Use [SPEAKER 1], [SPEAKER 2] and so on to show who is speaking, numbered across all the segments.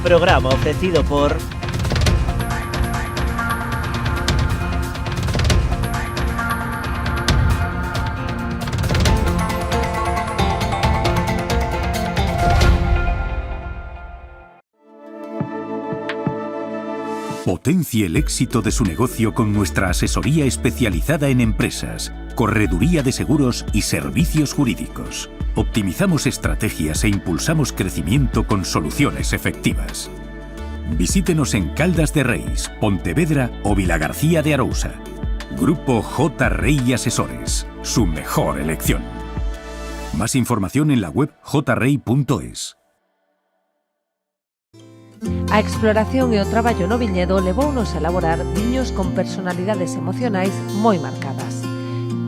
[SPEAKER 1] Programa ofrecido por...
[SPEAKER 2] Potencie el éxito de su negocio con nuestra asesoría especializada en empresas, correduría de seguros y servicios jurídicos. Optimizamos estrategias e impulsamos crecimiento con soluciones efectivas. Visítenos en Caldas de Reis, Pontevedra o Vilagarcía de Arousa. Grupo J. Rey Asesores, su mejor elección. Más información en la web jrey.es.
[SPEAKER 3] A exploración e o traballo no viñedo levounos a elaborar viños con personalidades emocionais moi marcadas.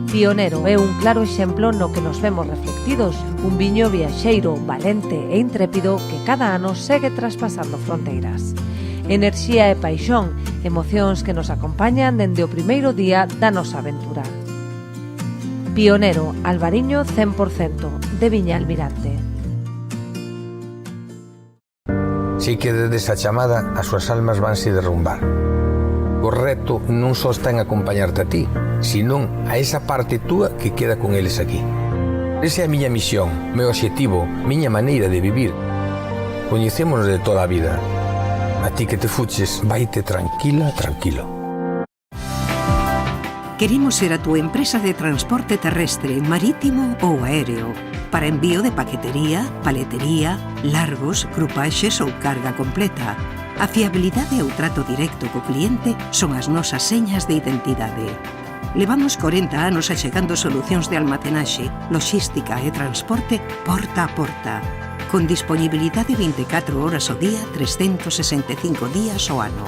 [SPEAKER 3] Pionero é un claro exemplo no que nos vemos reflectidos, un viño viaxeiro, valente e intrépido que cada ano segue traspasando fronteiras. Enerxía e paixón, emocións que nos acompañan dende o primeiro día da nosa aventura. Pionero, Albariño 100%, de Viña Almirante.
[SPEAKER 4] Si que desde esa chamada as súas almas vanse derrumbar. O reto non só está en acompañarte a ti, senón a esa parte túa que queda con eles aquí. Esa é a miña misión, meu obxectivo, miña maneira de vivir. Coñecémonos de toda a vida. A ti que te fuches, vaite tranquila, tranquilo.
[SPEAKER 5] Queremos ser a túa empresa de transporte terrestre, marítimo ou aéreo, para envío de paquetería, paletería, largos, grupaxes ou carga completa. A fiabilidade e o trato directo co cliente son as nosas señas de identidade. Levamos 40 anos achegando solucións de almacenaxe, logística e transporte porta a porta, con disponibilidade 24 horas ao día, 365 días ao ano.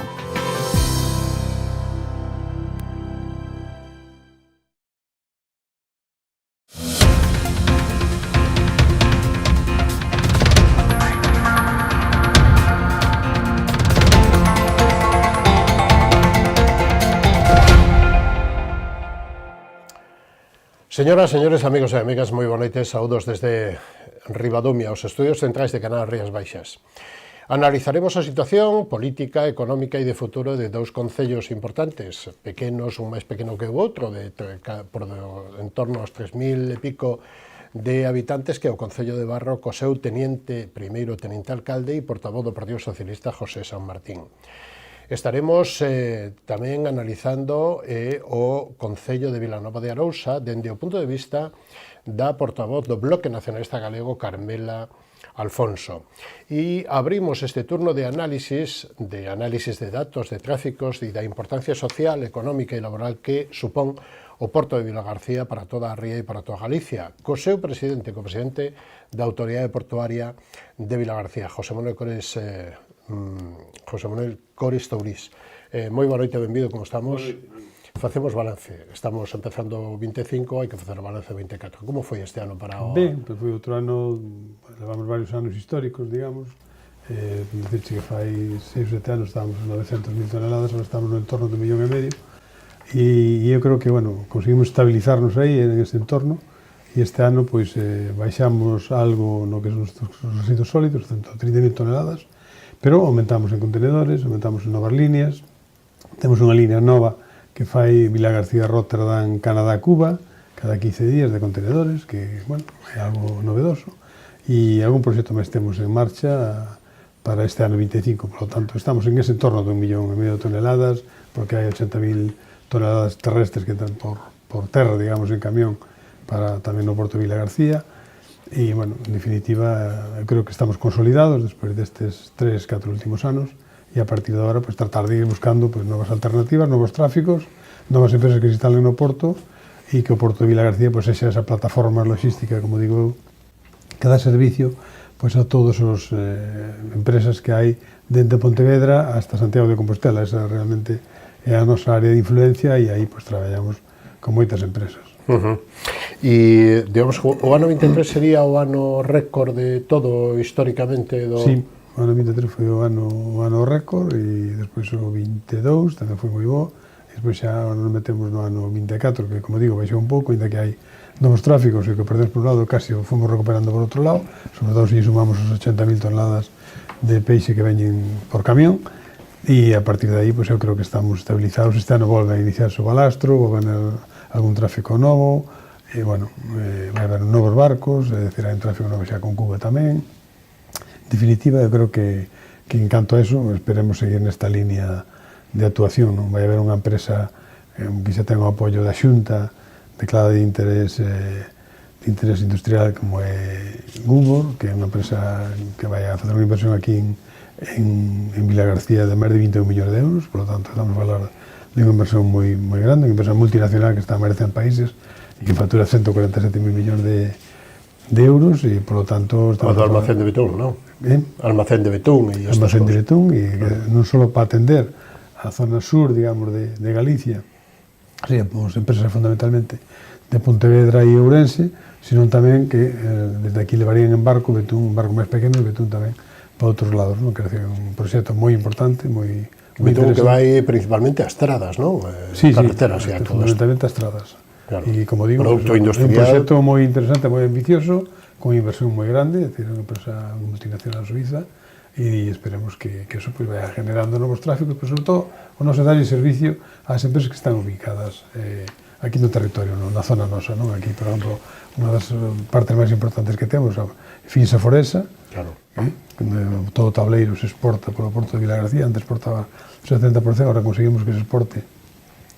[SPEAKER 6] Señoras, señores, amigos e amigas, moi boa noite, saúdos desde Ribadumia, os estudios centrais de Canal Rías Baixas. Analizaremos a situación política, económica e de futuro de dous concellos importantes, pequenos, un máis pequeno que o outro, por en torno aos 3.000 e pico de habitantes, que é o Concello de Barro, co seu primeiro teniente alcalde e portavoz do Partido Socialista, José San Martín. Estaremos tamén analizando o Concello de Vilanova de Arousa dende o punto de vista da portavoz do Bloque Nacionalista Galego, Carmela Alfonso. E abrimos este turno de análisis de datos, de tráficos e da importancia social, económica e laboral que supón o Porto de Vilagarcía para toda a ría e para toda Galicia, co seu presidente, da Autoridade Portuaria de Vilagarcía, José Manuel Cores Tourís. Moi boa noite, benvido, como estamos? Facemos balance, estamos empezando o 25, hai que facer o balance o 24. Como foi este ano para o...
[SPEAKER 7] Ben, pues foi outro ano, levamos varios anos históricos, digamos, dicirche que fai 6 ou 7 anos estábamos en 900.000 toneladas, ahora estamos no entorno de 1,5 millón, e eu creo que, bueno, conseguimos estabilizarnos aí en ese entorno, e este ano, pois, baixamos algo no que son os residuos sólidos, 130.000 toneladas, pero aumentamos en contenedores, aumentamos en novas líneas, temos unha línea nova que fai Vilagarcía-Rotterdam, Canadá-Cuba, cada 15 días de contenedores, que, bueno, é algo novedoso, e algún proxecto máis temos en marcha para este ano 25, por lo tanto, estamos en ese entorno de 1,5 millón de toneladas, porque hai 80.000 toneladas terrestres que están por terra, digamos, en camión, para tamén no Porto de Vilagarcía. E, bueno, en definitiva, creo que estamos consolidados despois destes 3-4 últimos anos e a partir de agora, pues, tratar de ir buscando, pues, novas alternativas, novos tráficos, novas empresas que se instalen no Porto e que o Porto de Vilagarcía, pues, sexa esa plataforma logística, como digo, que dá servicio, pues, a todas as empresas que hai dende Pontevedra hasta Santiago de Compostela. Esa realmente é a nosa área de influencia e aí, pues, traballamos con moitas empresas.
[SPEAKER 6] E, digamos, o ano 23 sería o ano récord de todo históricamente do...
[SPEAKER 7] Sí, o ano 23 foi o ano récord e despois o 22 tamén foi moi bo e despois xa nos metemos no ano 24 que, como digo, baixou un pouco, ainda que hai novos tráficos e que perdemos por un lado casi o fomos recuperando por outro lado, sobre todo se sumamos os 80.000 toneladas de peixe que veñen por camión, e a partir de aí pues, eu creo que estamos estabilizados. Este ano volve a iniciarse o balastro, volve a haber algún tráfico novo, e bueno, vai haber novos barcos, é dicir, hai un tráfico novo xa con Cuba tamén. En definitiva, eu creo que en canto a eso, esperemos seguir nesta línea de actuación, non? Vai haber unha empresa que xa ten o apoio da Xunta declarada de interés industrial como é Gubor, que é unha empresa que vai a facer unha inversión aquí en Vilagarcía de máis de 21 millóns de euros, por lo tanto estamos a falar de unha inversión moi grande, unha inversión multinacional que está en máis de 100 países e que factura 147.000 millóns de euros e, por lo tanto...
[SPEAKER 6] O do almacén de betún, non? Almacén de betún e
[SPEAKER 7] almacén de betún, e non só para atender a zona sur, digamos, de Galicia, sí, pues, empresas fundamentalmente de Pontevedra e Ourense, sino tamén que desde aquí levarían en barco betún, un barco máis pequeno e betún tamén para outros lados, non? Que é un proxecto moi importante, moi
[SPEAKER 6] betún que vai principalmente a estradas, non?
[SPEAKER 7] Sí,
[SPEAKER 6] carreteras e a todo isto.
[SPEAKER 7] Fundamentalmente a estradas.
[SPEAKER 6] Claro.
[SPEAKER 7] E como digo,
[SPEAKER 6] producto
[SPEAKER 7] é un
[SPEAKER 6] industrial.
[SPEAKER 7] proxecto moi interesante, moi ambicioso, con inversión moi grande, é dicir, unha empresa multinacional suiza, e esperemos que eso pues, vaya generando novos tráficos, pero sobre todo o noso dar servicio ás empresas que están ubicadas aquí no territorio, na zona nosa, non? Aquí, por exemplo, unha das partes máis importantes que temos é Finsa Foresa,
[SPEAKER 6] claro.
[SPEAKER 7] Todo o tableiro se exporta polo porto de Vilagarcía, antes exportaba 70%, ahora conseguimos que se exporte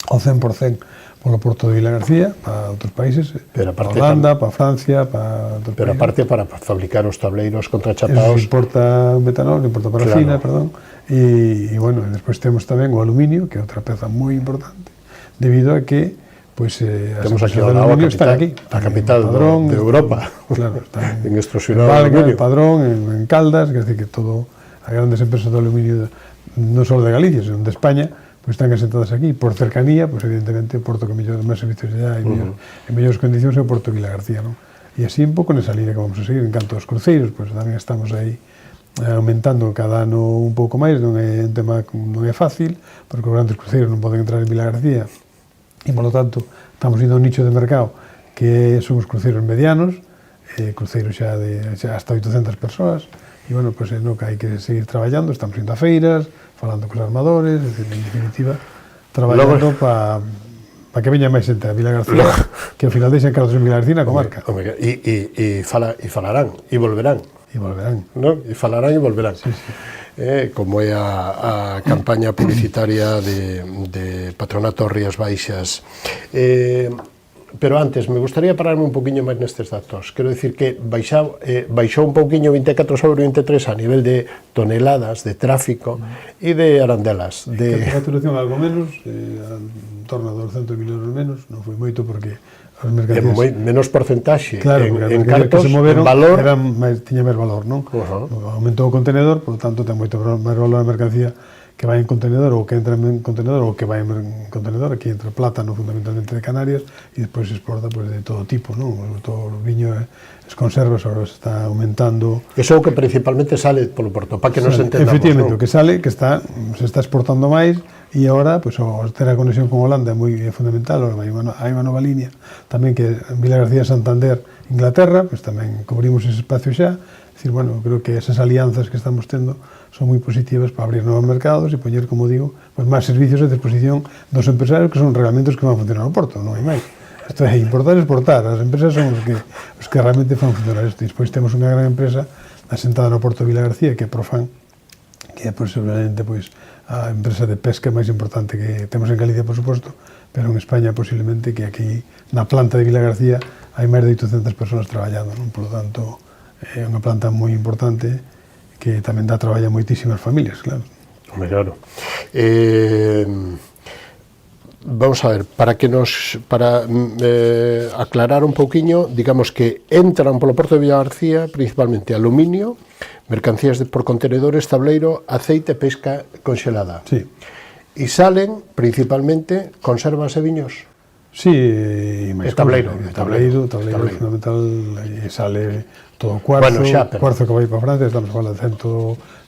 [SPEAKER 7] ao 100% polo porto de Vilagarcía para outros países, para Holanda, para Francia, para outros países.
[SPEAKER 6] Pero aparte para fabricar os tableiros contrachapados...
[SPEAKER 7] Eso importa metanol, importa parafina, claro. E bueno, despois temos tamén o aluminio, que é outra peza moi importante, debido a que pues, as
[SPEAKER 6] empresas
[SPEAKER 7] de aluminio están aquí.
[SPEAKER 6] A capital Padrón, de Europa.
[SPEAKER 7] Claro, están
[SPEAKER 6] en extrusionado
[SPEAKER 7] de aluminio. En Padrón, en Caldas, que decir que todo, as grandes empresas de aluminio, non só de Galicia, sino de España, pues están asentadas aquí. Por cercanía, pues evidentemente, o porto que mellor máis servicios ya e en mellores condicións é o porto de Vilagarcía, non? E así un pouco nesa línea que vamos a seguir. En canto aos cruceiros, pues tamén estamos aí aumentando cada ano un pouco máis, non é un tema non é fácil, porque os grandes cruceiros non poden entrar en Vilagarcía e, por lo tanto, estamos indo a un nicho de mercado que son os cruceiros medianos, cruceiros xa de hasta 800 persoas, e, bueno, pues no que hai que seguir traballando, estamos indo a feiras, falando cos armadores, en definitiva, traballando para que veña máis xente a Vilagarcía, que ao final deixen cartos en Vilagarcía na comarca.
[SPEAKER 6] E falarán, e volverán.
[SPEAKER 7] E volverán.
[SPEAKER 6] Non? E falarán e volverán.
[SPEAKER 7] Sí, sí.
[SPEAKER 6] Como é a campaña publicitaria de Patronato Rías Baixas. Pero antes, me gustaría pararme un poquinho máis nestes datos. Quero dicir que baixou un poquinho 24 sobre 23 a nivel de toneladas de tráfico e de arandelas.
[SPEAKER 7] De facturación algo menos, en torno a 200 millóns menos, non foi moito porque as mercancías...
[SPEAKER 6] menos porcentaxe,
[SPEAKER 7] claro,
[SPEAKER 6] en cartos,
[SPEAKER 7] en
[SPEAKER 6] valor...
[SPEAKER 7] Tiña máis valor, non? Aumentou o contenedor, por lo tanto, ten moito máis valor a mercancía que vai en contenedor ou que entra en contenedor ou que vai en contenedor. Aquí entra plátano fundamentalmente de Canarias e despois se exporta pues, de todo tipo, non? Todo o viño, as conservas agora se está aumentando.
[SPEAKER 6] Eso é o que principalmente sale polo porto, para que nos entendamos,
[SPEAKER 7] efectivamente,
[SPEAKER 6] non?
[SPEAKER 7] O que sale, que se está exportando máis e agora, pues, ter a conexión con Holanda é moi fundamental. Hai unha nova línea tamén que en Vilagarcía, Santander, Inglaterra, pues tamén cubrimos ese espacio xa. É dicir, bueno, creo que esas alianzas que estamos tendo son moi positivas para abrir novos mercados e poñer, como digo, pues, máis servicios a disposición dos empresarios que son realmente os que van a funcionar no porto, non hai máis. Isto é importar e exportar, as empresas son os que realmente fan funcionar isto. E despois temos unha gran empresa asentada no porto de Vilagarcía, que é Profan, que é posiblemente pues, a empresa de pesca máis importante que temos en Galicia, por suposto, pero en España posiblemente, que aquí na planta de Vilagarcía hai máis de 800 persoas traballando, non? Por lo tanto, é unha planta moi importante que tamén dá traballo a moitísimas familias, claro.
[SPEAKER 6] Hombre, claro. Vamos a ver, para aclarar un pouquiño, digamos que entran polo porto de Vilagarcía principalmente aluminio, mercancías por contenedores, tableiro, aceite, pesca conxelada.
[SPEAKER 7] Sí.
[SPEAKER 6] E salen principalmente conservas e viños.
[SPEAKER 7] Sí, e máis
[SPEAKER 6] tableiro
[SPEAKER 7] fundamental, e sale todo o cuarzo, cuarzo que vai para Francia, estamos falando de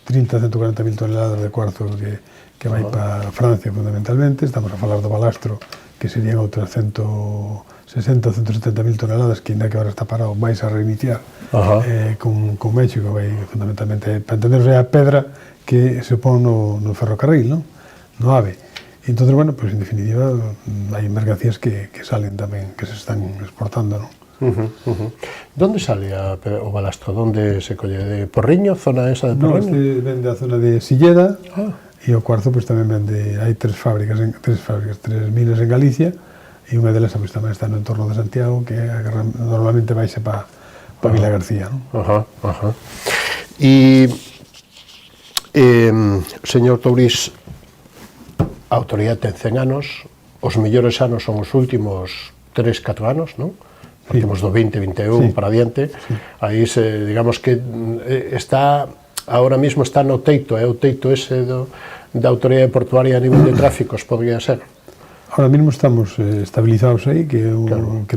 [SPEAKER 7] 130-140 mil toneladas de cuarzo que vai para Francia fundamentalmente, estamos a falar do balastro, que serían outras 150 60 ou 170.000 toneladas, que ainda que ahora está parado, vais a reiniciar con México, vai fundamentalmente, para entenderos, é a pedra que se pon no ferrocarril, no AVE. Entonces, bueno, pues en definitiva, hai mercancías que salen tamén, que se están exportando, non?
[SPEAKER 6] Donde sale o balastro? Donde se colle? De Porriño? Zona esa de Porriño?
[SPEAKER 7] No, este vende a zona de Silleda, e o cuarzo pues tamén vende, hai tres minas en Galicia, e unha delas pues, tamén está no entorno de Santiago, que normalmente vaixe para Vilagarcía, non?
[SPEAKER 6] E, señor Tourís, a autoridade ten 100 anos, os mellores anos son os últimos 3-4 anos, non? Partimos do 20-21 para adiante, aí se, digamos que está, ahora mismo está no teito, é o teito ese da autoridade portuaria a nivel de tráficos, podría ser?
[SPEAKER 7] Ahora mismo estamos estabilizados aí, que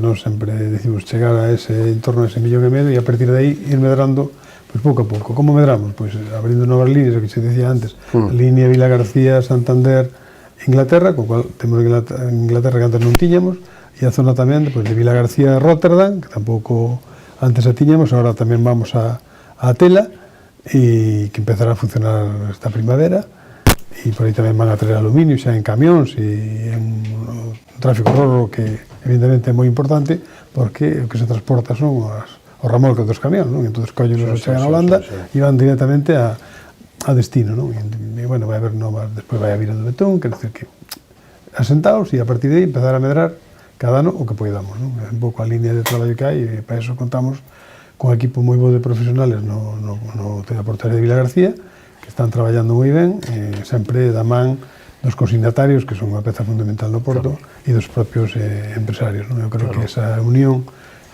[SPEAKER 7] nós sempre decimos chegar a ese entorno a ese 1,5 millón, e a partir de aí ir medrando pues pouco a pouco. Como medramos? Pois abrindo novas líneas, o que se decía antes, a línea Vilagarcía, Santander, Inglaterra, co cual temos Inglaterra que antes non tiñamos, e a zona tamén pues, de Vilagarcía, Rotterdam, que tampouco antes a tiñamos, agora tamén vamos a Tela, e que empezará a funcionar esta primavera, e por aí tamén van a traer aluminio xa en camións e en un tráfico roro que evidentemente é moi importante, porque o que se transporta son os ramolcos dos camións, non? Entón, collos os chegan a Holanda e van directamente a destino, non? E, bueno, vai haber novas, despois vai a Vira do Betón, quer dizer que asentados e a partir de aí empezar a medrar cada ano o que poidamos, non? É un pouco a línea de traballo que hai, e para eso contamos con un equipo moi bo de profesionales no Tela Portuaria de Vilagarcía, que están traballando moi ben, sempre da man dos consignatarios, que son unha peza fundamental do porto, e dos propios empresarios, non? Eu creo que esa unión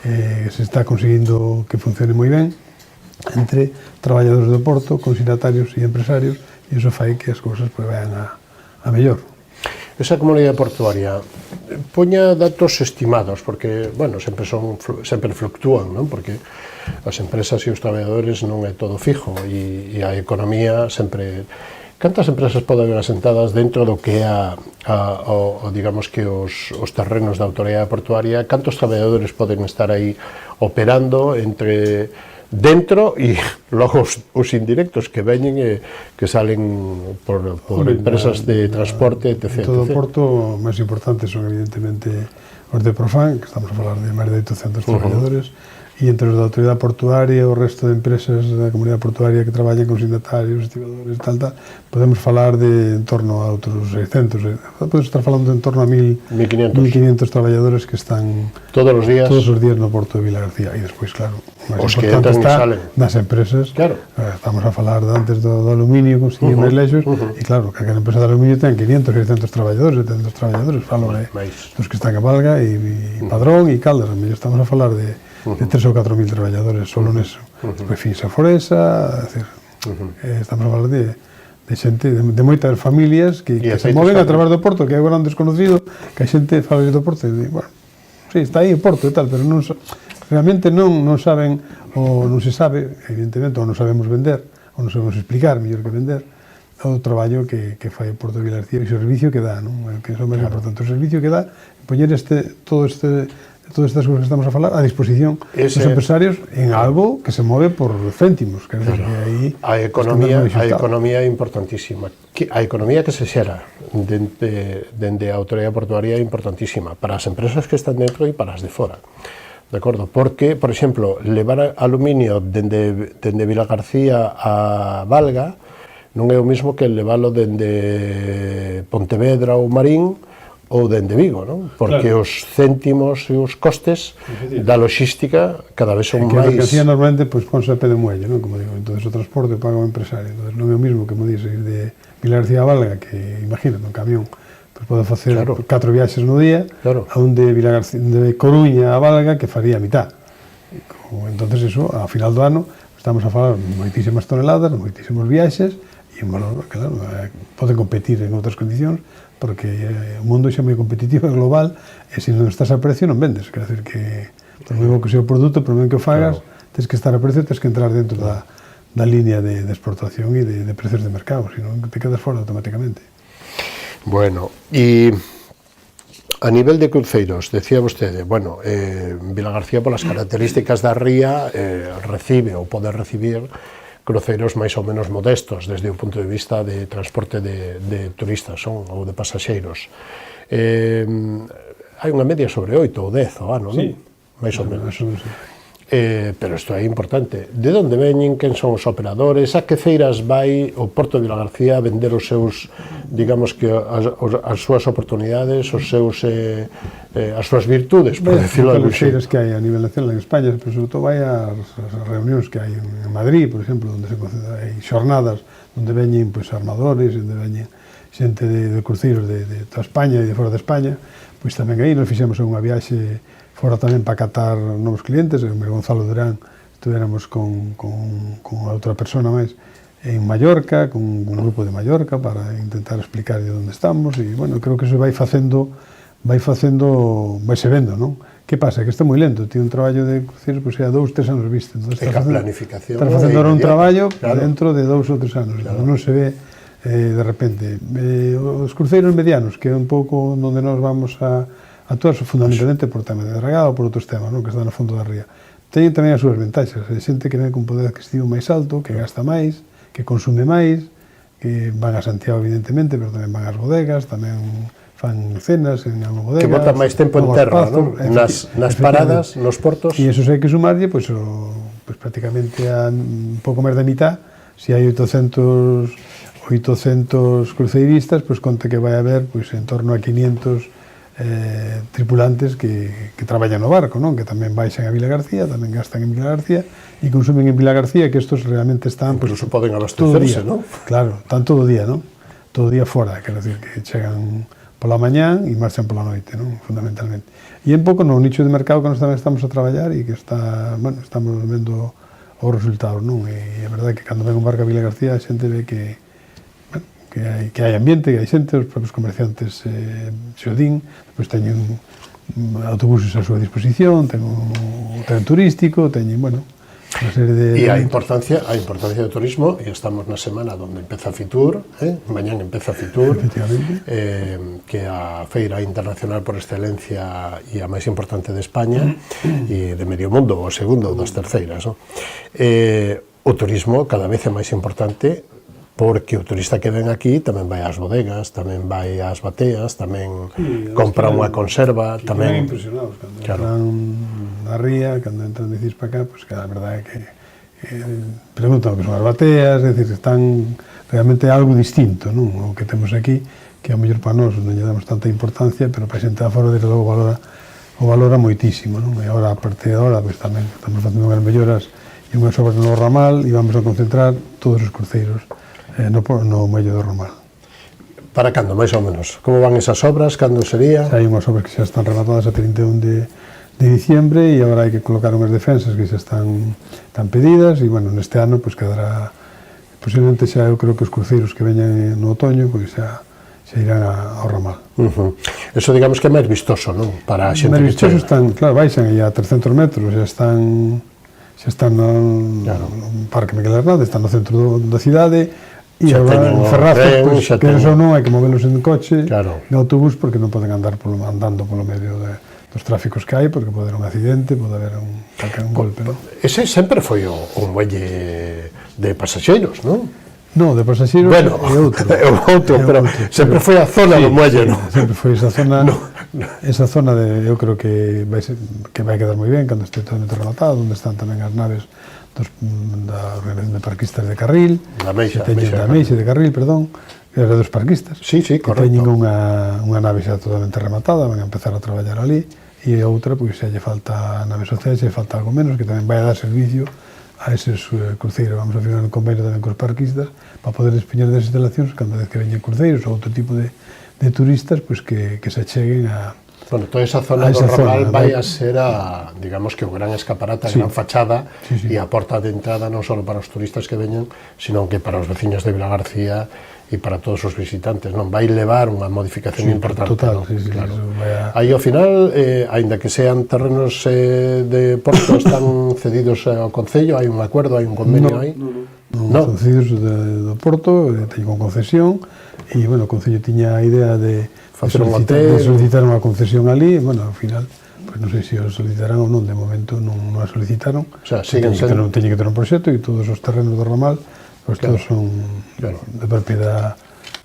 [SPEAKER 7] se está conseguindo que funcione moi ben entre traballadores do porto, consignatarios e empresarios, e iso fai que as cousas pues, vayan a mellor.
[SPEAKER 6] Esa comunidade portuaria poña datos estimados, porque, bueno, sempre fluctúan, non? Porque as empresas e os traballadores non é todo fijo, e a economía sempre... Cantas empresas poden haber asentadas dentro do que é digamos que os terrenos da autoridade portuaria? Cantos traballadores poden estar aí operando entre dentro e logo os indirectos que veñen e que salen por empresas de transporte, etc.
[SPEAKER 7] En todo o porto, o máis importante son evidentemente os de Profan, que estamos a falar de máis de 800 traballadores, e entre os da autoridade portuaria, o resto de empresas da comunidade portuaria que traballan con signatarios, estibadores, tal, podemos falar de en torno a outros 600, podemos estar falando de en torno a 1.500 traballadores que están
[SPEAKER 6] todos os días
[SPEAKER 7] no porto de Vilagarcía. E despois, claro, o máis
[SPEAKER 6] os que
[SPEAKER 7] importante está
[SPEAKER 6] nas
[SPEAKER 7] empresas.
[SPEAKER 6] Claro.
[SPEAKER 7] Estamos a falar antes do aluminio, conseguir máis leixos, e claro, que a empresa de aluminio ten 500, 600 traballadores, 700 traballadores, falo dos que están a Valga, e Padrón, e Caldas, a mellor estamos a falar de 3 ou 4 mil traballadores solo neso. Refins a Foresa, estamos a falar de xente, de moitas familias que se moven a través do porto, que é agora un desconocido, que a xente fala do porto e di, bueno, sí, está aí o porto e tal, pero realmente non saben, ou non se sabe, evidentemente, ou non sabemos vender, ou non sabemos explicar, mellor que vender, o traballo que fai o Porto de Vilagarcía e o servicio que dá, non? Que é o máis importante, o servicio que dá, poñer todas estas cousas que estamos a falar a disposición dos empresarios en algo que se move por céntimos, que aí
[SPEAKER 6] a economía é importantísima. A economía que se xera dende a autoridade portuaria é importantísima para as empresas que están dentro e para as de fora. De acordo? Porque, por exemplo, levar aluminio dende Vilagarcía a Valga non é o mesmo que levalo dende Pontevedra ou Marín ou dende Vigo, non? Porque os céntimos e os costes da logística cada vez son máis...
[SPEAKER 7] Que a mercancía normalmente ponse a pé de muelle, non? Como digo, entón o transporte paga o empresario, entón non é o mismo que, como dices, ir de Vilagarcía a Valga, que, imagínate, un camión, pode facer 4 viaxes no día, a un de Coruña a Valga que faría a mitad. Entonces, eso, ao final do ano, estamos a falar de moitísimas toneladas, moitísimos viaxes, e un valor, claro, pode competir en outras condicións, porque o mundo xa é moi competitivo e global, e se non estás a precio non vendes, quer dizer que por moi bo que sea o produto, por moi que o fagas, tens que estar a precio, tens que entrar dentro da línea de exportación e de precios de mercado, senón te quedas fora automáticamente.
[SPEAKER 6] Bueno, e A nivel de cruceiros, decía vostede, bueno, Vilagarcía, polas características da ría, recibe ou pode recibir cruceiros máis ou menos modestos desde o punto de vista de transporte de turistas ou de pasaxeiros. Hai unha media sobre 8 ou 10 ao ano, non?
[SPEAKER 7] Sí.
[SPEAKER 6] Mais ou menos. Pero isto é importante. De onde veñen, quen son os operadores, a que feiras vai o Porto de Vilagarcía a vender os seus, digamos que as súas oportunidades, os seus as súas virtudes, por decirlo de algún xeito.
[SPEAKER 7] As feiras que hai a nivel nacional en España, pero sobre todo vai ás reunións que hai en Madrid, por exemplo, onde hai xornadas onde veñen armadores, onde veñen xente de cruceiros de toda España e de fora de España, pois tamén aí nos fixemos unha viaxe fora tamén para catar novos clientes. O Gonzalo Durán estuveramos con outra persona máis en Mallorca, con un grupo de Mallorca, para intentar explicar de onde estamos, e, bueno, creo que eso vai se vendo, non? Que pasa? Que está moi lento, tiene un traballo de cruceros, pois, a 2-3 anos viste.
[SPEAKER 6] Entonces, a planificación.
[SPEAKER 7] Estás facendo ahora un traballo
[SPEAKER 6] claro,
[SPEAKER 7] dentro de 2 ou 3 anos, claro. Non se ve de repente. Os cruceiros medianos, que é un pouco onde nos vamos a actuar, fundamentalmente por tema de dragado ou por outros temas, non? Que están no fondo da ría. Teñen tamén as súas ventaxas. Hai xente que ten un poder adquisitivo máis alto, que gasta máis, que consume máis, que van a Santiago, evidentemente, pero tamén van ás bodegas, tamén fan cenas en unha bodega.
[SPEAKER 6] Que botan máis tempo en terra, non? Nas paradas, nos portos.
[SPEAKER 7] E iso hai que sumarlle, pois, prácticamente a un pouco máis da mitad, se hai 800 cruceiristas, pois conta que vai haber en torno a 500 tripulantes que traballan no barco, non? Que tamén baixan a Vilagarcía, tamén gastan en Vilagarcía e consumen en Vilagarcía, que estos realmente están...
[SPEAKER 6] Incluso poden abastecerse, non?
[SPEAKER 7] Claro, están todo o día, non? Todo o día fora, quero dicir, que chegan pola mañán e marchan pola noite, non? Fundamentalmente. E un pouco no nicho de mercado que nós tamén estamos a traballar e que está, bueno, estamos vendo os resultados, non? E é verdade que cando ven un barco a Vilagarcía a xente ve que hai ambiente, que hai xente, os propios comerciantes se o din, depois teñen autobuses a súa disposición, ten un tren turístico, teñen, bueno, unha serie de...
[SPEAKER 6] E a importancia do turismo, e estamos na semana onde empeza Fitur, mañán empeza Fitur, que é a feira internacional por excelencia e a máis importante de España e de medio mundo, o segundo das terceiras, non? O turismo cada vez é máis importante, porque o turista que ven aquí tamén vai ás bodegas, tamén vai ás bateas, tamén compra unha conserva, tamén...
[SPEAKER 7] impresionados cando entran na ría, cando entran de Cis para cá, pois que a verdade é que preguntan o que son as bateas, é dicir, están realmente algo distinto, non? O que temos aquí, que ao mellor para nós non lle damos tanta importancia, pero para a xente de fora, desde logo, o valora moitísimo, non? E agora, a partir de agora, pois tamén estamos facendo unhas melloras e unhas obras no ramal e vamos a concentrar todos os cruceiros no muelle do Romal.
[SPEAKER 6] Para cando, máis ou menos? Como van esas obras? Cando sería?
[SPEAKER 7] Hai unhas obras que xa están rematadas a 31 de diciembre e agora hai que colocar unhas defensas que xa están pedidas e, bueno, neste ano pois quedará, posiblemente xa eu creo que os cruceiros que veñan no otoño pois xa irán ao Ramal.
[SPEAKER 6] Eso digamos que é máis vistoso, non? Para a xente que chega.
[SPEAKER 7] Están, claro, baixan aí a 300 metros, xa están no Parque Miguel Hernández, están no centro da cidade. E agora en Ferraz, que eso non, hai que movelos en coche, en autobús, porque non poden andar andando polo medio dos tráficos que hai, porque pode haber un accidente, pode haber un golpe, non?
[SPEAKER 6] Ese sempre foi o muelle de pasaxeiros, non?
[SPEAKER 7] Non, de pasaxeiros é outro.
[SPEAKER 6] É outro, pero sempre foi a zona do muelle, non?
[SPEAKER 7] Sempre foi esa zona, eu creo que vai quedar moi ben cando este totalmente rematado, onde están tamén as naves da Organización de Parquistas de Carril, da Meixa de Carril, perdón, que era dos parquistas,
[SPEAKER 6] que
[SPEAKER 7] teñen unha nave xa totalmente rematada, van a empezar a traballar ali, e outra, pois, xa lle falta a nave social, xa lle falta algo menos, que tamén vai a dar servicio a eses cruceiros. Vamos a firmar un convenio tamén cos parquistas para poder despeñar desas instalacións cando vez que veñen cruceiros ou outro tipo de turistas, pois que se acheguen a...
[SPEAKER 6] Bueno, toda esa zona do Ramal vai a ser digamos que o gran escaparate, a gran fachada e a porta de entrada non só para os turistas que veñen, sino que para os veciños de Vilagarcía e para todos os visitantes, non? Vai levar unha modificación importante.
[SPEAKER 7] Total,
[SPEAKER 6] claro. Aí, ao final, aínda que sean terrenos de porto, están cedidos ao Concello, hai un acordo, hai un convenio aí?
[SPEAKER 7] Non. Son cedidos do Porto, teñen con concesión, e, bueno, o Concello tiña a idea de solicitar unha concesión ali, e, bueno, ao final, pues non sei se o solicitarán ou non, de momento non a solicitaron.
[SPEAKER 6] O sea, teñen que
[SPEAKER 7] ter un proxecto e todos os terrenos do ramal, pues todos son de propiedade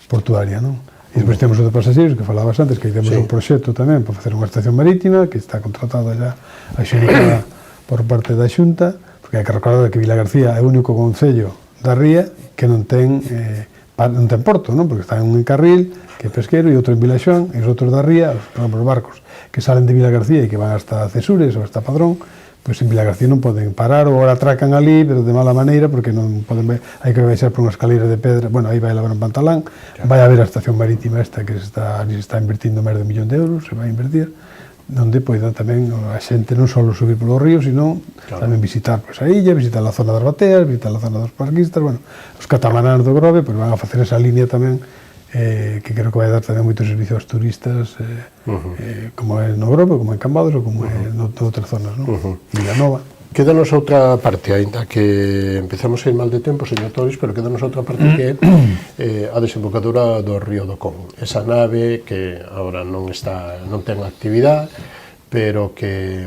[SPEAKER 7] portuaria, non? E despois temos o de pasaxeiros, que falabas antes, que aí temos un proxecto tamén para facer unha estación marítima, que está contratada já a xericada por parte da Xunta, porque hai que recordar que Vilagarcía é o único concello da Ría que non ten porto, non? Porque está en un carril, que é pesquero, e outro en Vilaxoán, e os outros da Ría, por exemplo, os barcos que salen de Vilagarcía e que van hasta Cesures ou hasta Padrón, pois en Vilagarcía non poden parar, ou ahora atracan ali, pero de mala maneira, porque non poden ver, hai que baixar por unha escalera de pedra, bueno, aí vai lavar un pantalán, vai haber a estación marítima esta que se está invertindo máis de 1 millón de euros, se vai invertir, onde poida tamén a xente non só subir polo río, sino tamén visitar a illa, visitar a zona das bateas, visitar a zona dos parquistas, bueno, os catamarans do Grove, pois van a facer esa línea tamén, que creo que vai dar tamén moitos servicios aos turistas, como é no Grove, como é en Cambados, ou como é noutras zonas, non? Vilanova.
[SPEAKER 6] Quédanos outra parte, ainda que empezamos a ir mal de tempo, señor Toris, pero quédanos outra parte que é a desembocadura do río do Con. Esa nave que agora non ten actividade, pero que,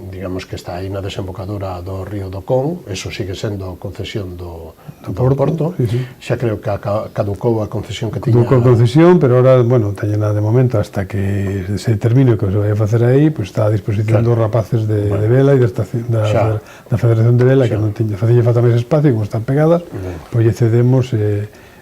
[SPEAKER 6] digamos que está aí na desembocadura do río do Con, eso sigue sendo concesión do Porto, xa creo que caducou a concesión que tiña...
[SPEAKER 7] Caducou a concesión, pero ahora, bueno, teñena de momento hasta que se termine o que se vai a facer aí, pues está a disposición dos rapaces de Vela e da Federación de Vela, que non teña falta máis espacio, como están pegadas, pois lle cedemos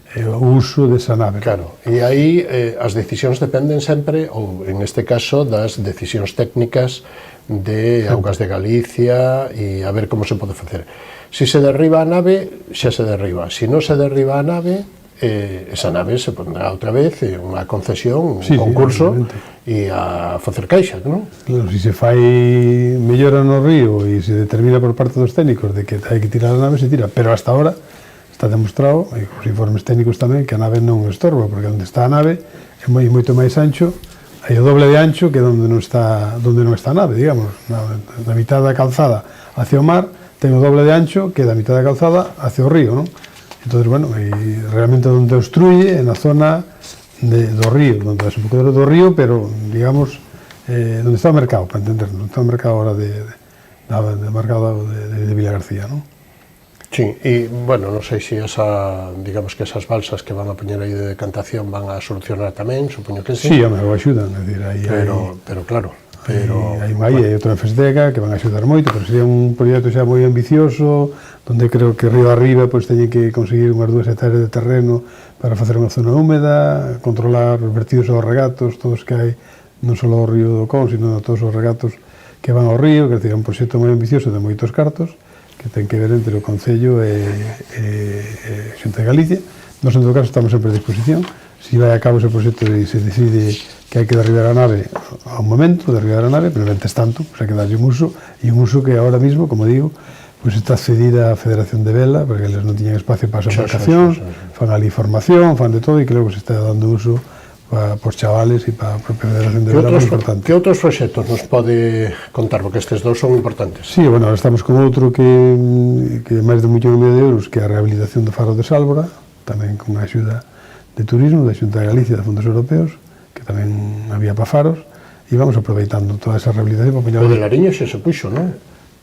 [SPEAKER 7] o uso desa nave.
[SPEAKER 6] Claro, e aí as decisións dependen sempre, ou en este caso, das decisións técnicas de Augas de Galicia e a ver como se pode facer. Si se derriba a nave, xa se derriba. Si non se derriba a nave, esa nave se pondrá outra vez unha concesión, un concurso e a facer caixa, non?
[SPEAKER 7] Claro, si se fai mellora no río e se determina por parte dos técnicos de que hai que tirar a nave, se tira, pero hasta ahora está demostrado, e os informes técnicos tamén, que a nave non estorba, porque onde está a nave é moito máis ancho, hai o doble de ancho que onde non está a nave, digamos, na mitad da calzada hacia o mar, ten o doble de ancho que da mitad da calzada hacia o río, non? Entón, bueno, e realmente onde obstruye é na zona do río, onde é un pouco do río, pero, digamos, onde está o mercado, para entendernos, onde está o mercado ahora de Vilagarcía, non?
[SPEAKER 6] Sí, e, bueno, non sei se digamos que esas balsas que van a poñer aí de decantación van a solucionar tamén, supoño que sí.
[SPEAKER 7] Sí, home, o axudan, é dicir,
[SPEAKER 6] pero claro,
[SPEAKER 7] hai outra en Festega que van a axudar moito, pero sería un proxecto xa moi ambicioso, onde creo que río arriba pois teñen que conseguir unhas 2 hectáreas de terreno para facer unha zona húmeda, controlar os vertidos aos regatos, todos que hai, non só o río do Con, sino todos os regatos que van ao río, que é un proxecto moi ambicioso de moitos cartos, que ten que ver entre o Concello e Xunta de Galicia. Nos, en todo caso, estamos sempre a disposición. Si vai a cabo ese proxecto e se decide que hai que derribar a nave ao momento, derribar a nave, pero antes tanto, pues hai que darlle un uso, e un uso que ahora mismo, como digo, pues está cedida a Federación de Vela, porque eles non tiñan espacio para as embarcacións, fan ali formación, fan de todo, e creo que se está dando uso para os chavales e para a propia Federación de Vela, moi importante.
[SPEAKER 6] Que outros proxectos nos pode contar? Porque estes dous son importantes.
[SPEAKER 7] Sí, bueno, ahora estamos con outro que é máis de 1,5 millón de euros, que é a rehabilitación do faro de Sálvora, tamén con a axuda de turismo da Xunta de Galicia, de fondos europeos, que tamén había para faros, e vamos aproveitando toda esa rehabilitación para poñer...
[SPEAKER 6] O de Lariño xa se puxo, non?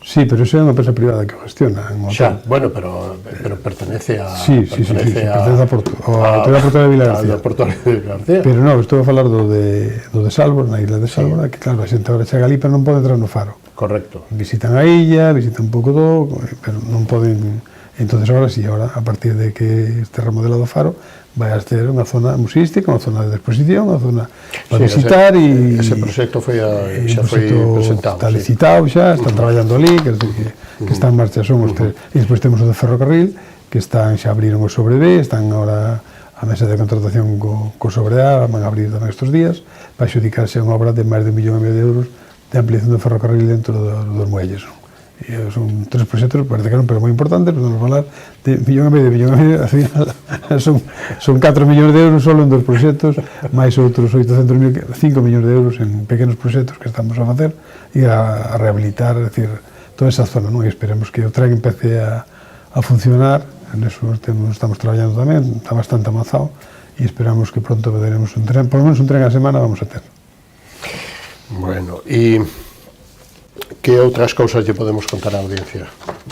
[SPEAKER 7] Sí, pero eso é unha empresa privada que o gestiona.
[SPEAKER 6] Xa, bueno, pero pertenece a...
[SPEAKER 7] Sí, pertenece a Porto, a Autoridade Portuaria de Vilagarcía.
[SPEAKER 6] A Portuaria de Vilagarcía.
[SPEAKER 7] Pero non, estou a falar do de Sálvora, na isla de Sálvora, que claro, a xente agora chega ali, pero non pode entrar no faro.
[SPEAKER 6] Correcto.
[SPEAKER 7] Visitan a illa, visitan un pouco todo, pero non poden... Entonces, ahora sí, a partir de que este remodelado o faro, vai a ser unha zona museística, unha zona de exposición, unha zona para visitar e...
[SPEAKER 6] Ese proxecto xa foi presentado.
[SPEAKER 7] Está licitado xa, están traballando ali, que está en marcha, son os tres. E despois temos o de ferrocarril, que xa abriron o sobre B, están agora a mesa de contratación co sobre A, van a abrir tamén estes días, para adjudicarse unha obra de máis de 1,5 millón de euros de ampliación do ferrocarril dentro dos muelles. Son 3 proxectos, parece que non, pero moi importantes, podemos falar de 1,5 millón, al final son 4 millóns de euros solo en 2 proxectos, máis outros 5 millóns de euros en pequenos proxectos que estamos a facer e a rehabilitar, é dicir, toda esa zona, non? E esperemos que o tren empece a funcionar Neso estamos traballando tamén, está bastante avanzado e esperamos que pronto veremos un tren, por lo menos un tren a semana vamos a ter.
[SPEAKER 6] Bueno, e que outras cousas lle podemos contar á audiencia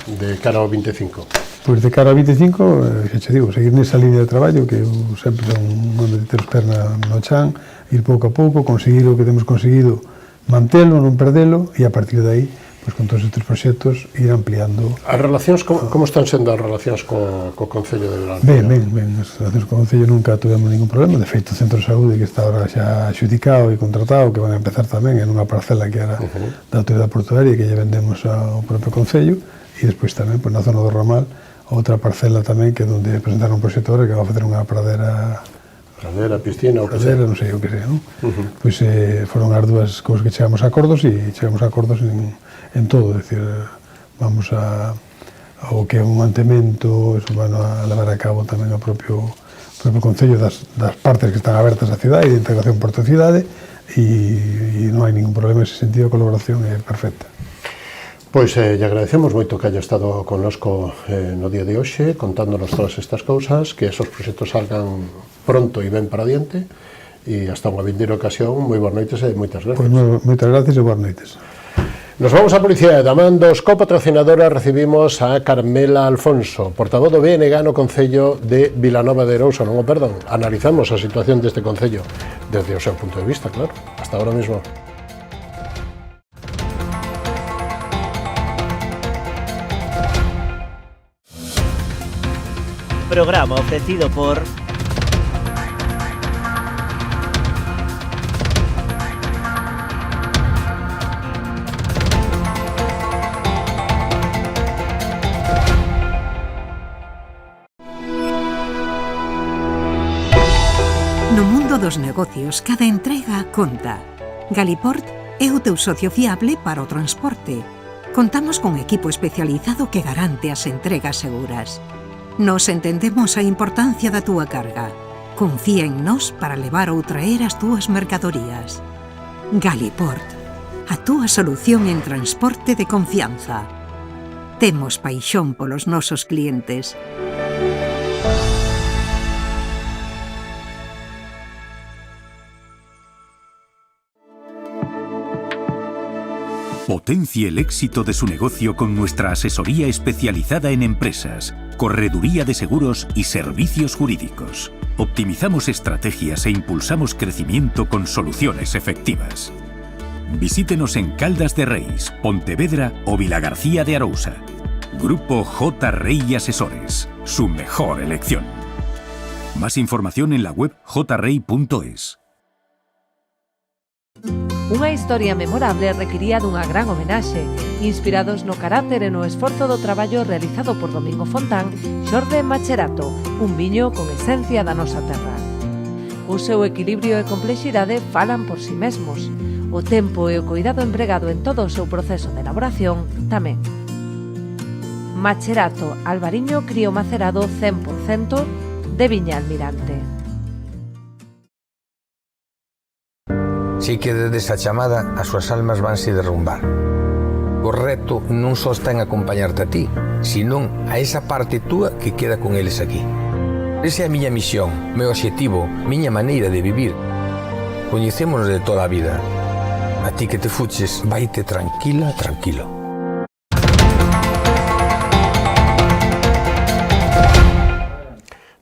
[SPEAKER 6] de cara ao 25?
[SPEAKER 7] Pois de cara ao 25, xa che digo, seguir nesa línea de traballo que eu sempre son un hombre de ter os pernas no chan, ir pouco a pouco, conseguir o que temos conseguido, mantelo, non perdelo, e a partir de aí, pois con todos estes proxectos, ir ampliando.
[SPEAKER 6] As relacións, como están sendo as relacións co Concello de Vilanova?
[SPEAKER 7] Ben, as relacións co Concello nunca tuvemos ningún problema, de feito o Centro de Saúde que está ahora xa adxudicado e contratado, que van a empezar tamén en unha parcela que era da autoridade portuaria que lle vendemos ao propio Concello, e despois tamén, pois, na zona do Ramal, outra parcela tamén que é onde presentaron un proxecto que va a facer unha pradera,
[SPEAKER 6] piscina, o que sea.
[SPEAKER 7] Non sei o que sea, non? Pois foron as dúas cousas que chegamos a acordos e chegamos a acordos en todo, é dicir, vamos ao que é un mantemento, eso van a levar a cabo tamén o propio Concello das partes que están abertas á cidade, de integración porto-cidade, e non hai ningún problema nese sentido, a colaboración é perfecta.
[SPEAKER 6] Pois lle agradecemos moito que haya estado connosco no día de hoxe, contándonos todas estas cousas, que esos proxectos salgan pronto e ben para diante, e hasta unha vindeira ocasión, moi boas noites e moitas gracias.
[SPEAKER 7] Pois moitas gracias e boas noites.
[SPEAKER 6] Nos vamos a publicidade. Da man dos copatrocinadoras recibimos a Carmela Alfonso, portavoz do BNG no Concello de Vilanova de Arousa, non o perdón. Analizamos a situación deste Concello desde o seu punto de vista, claro. Hasta ahora mismo.
[SPEAKER 1] Programa ofrecido por
[SPEAKER 5] No mundo dos negocios, cada entrega conta. Galiport é o teu socio fiable para o transporte. Contamos con equipo especializado que garante as entregas seguras. Nos entendemos a importancia da túa carga. Confía en nós para levar ou traer as túas mercadorías. Galiport, a túa solución en transporte de confianza. Temos paixón polos nosos clientes.
[SPEAKER 2] Potencie el éxito de su negocio con nuestra asesoría especializada en empresas, correduría de seguros y servicios jurídicos. Optimizamos estrategias e impulsamos crecimiento con soluciones efectivas. Visítenos en Caldas de Reis, Pontevedra o Vilagarcía de Arousa. Grupo J. Rey Asesores, su mejor elección. Más información en la web jrey.es.
[SPEAKER 3] Unha historia memorable requiría dunha gran homenaxe, inspirados no carácter e no esforzo do traballo realizado por Domingo Fontán, Xorde Macherato, un viño con esencia da nosa terra. O seu equilibrio e complexidade falan por si mesmos. O tempo e o cuidado empregado en todo o seu proceso de elaboración tamén. Macherato Albariño crío macerado 100% de Viña Almirante.
[SPEAKER 4] Si que desde esa chamada as súas almas vanse derrumbar. O reto non só está en acompañarte a ti, senón a esa parte túa que queda con eles aquí. Esa é a miña misión, meu obxectivo, miña maneira de vivir. Coñecémonos de toda a vida. A ti que te fuches, vaite tranquila, tranquilo.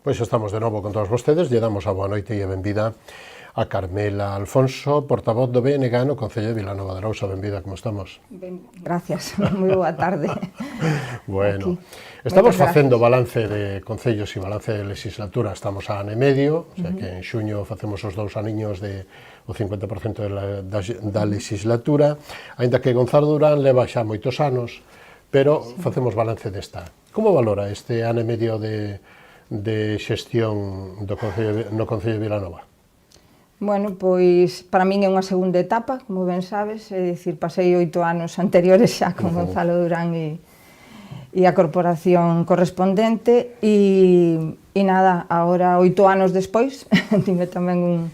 [SPEAKER 6] Pois estamos de novo con todos vostedes, lle damos a boa noite e a benvida a Carmela Alfonso, portavoz do BNG no Concello de Vilanova de Arousa. Benvida, como estamos?
[SPEAKER 8] Ben, gracias, moi boa tarde.
[SPEAKER 6] Bueno, estamos facendo balance de concellos e balance de legislatura, estamos a ano e medio, o sea que en xuño facemos os 2 aniños de o 50% da legislatura, aínda que Gonzalo Durán leva xa moitos anos, pero facemos balance desta. Como valora este ano e medio de xestión do no Concello de Vilanova?
[SPEAKER 8] Bueno, pois para min é unha segunda etapa, como ben sabes, é dicir, pasei 8 anos anteriores xa con Gonzalo Durán e a corporación correspondente e nada, agora 8 anos despois, tive tamén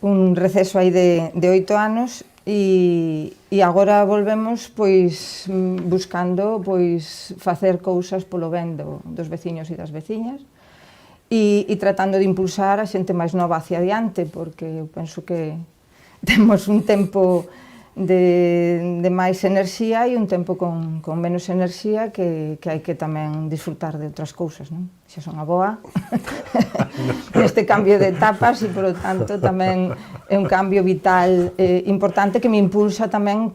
[SPEAKER 8] un receso aí de 8 anos e agora volvemos pois buscando pois facer cousas polo ben dos veciños e das veciñas e tratando de impulsar a xente máis nova hacia adiante, porque eu penso que temos un tempo de máis enerxía e un tempo con menos enerxía que hai que tamén disfrutar de outras cousas, non? Xa son aboa neste cambio de etapas e, polo tanto, tamén é un cambio vital importante que me impulsa tamén,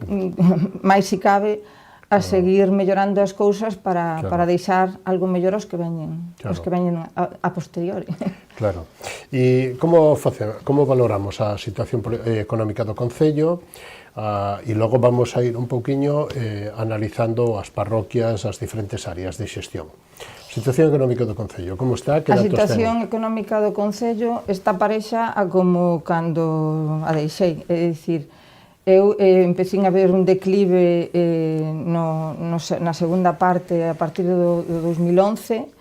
[SPEAKER 8] máis si cabe, a seguir mellorando as cousas para deixar algo mellor aos que veñen a posteriori.
[SPEAKER 6] Claro. E como valoramos a situación económica do Concello? E logo vamos a ir un pouquiño analizando as parroquias, as diferentes áreas de xestión. Situación económica do Concello, como está?
[SPEAKER 8] A situación económica do Concello está parexa a como cando a deixei, é dicir, eu empecín a ver un declive na segunda parte, a partir do 2011,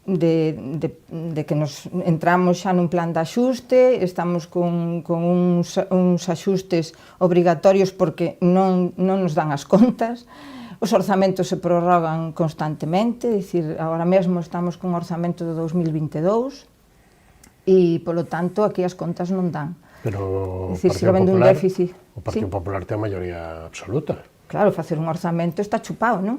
[SPEAKER 8] de que nos entramos xa nun plan de axuste, estamos con uns axustes obrigatorios porque non nos dan as contas, os orzamentos se prorrogan constantemente, é dicir, agora mesmo estamos con orzamento de 2022 e, polo tanto, aquí as contas non dan.
[SPEAKER 6] Pero
[SPEAKER 8] o
[SPEAKER 6] Partido Popular ten a maioría absoluta.
[SPEAKER 8] Claro, facer un orzamento está chupado, non?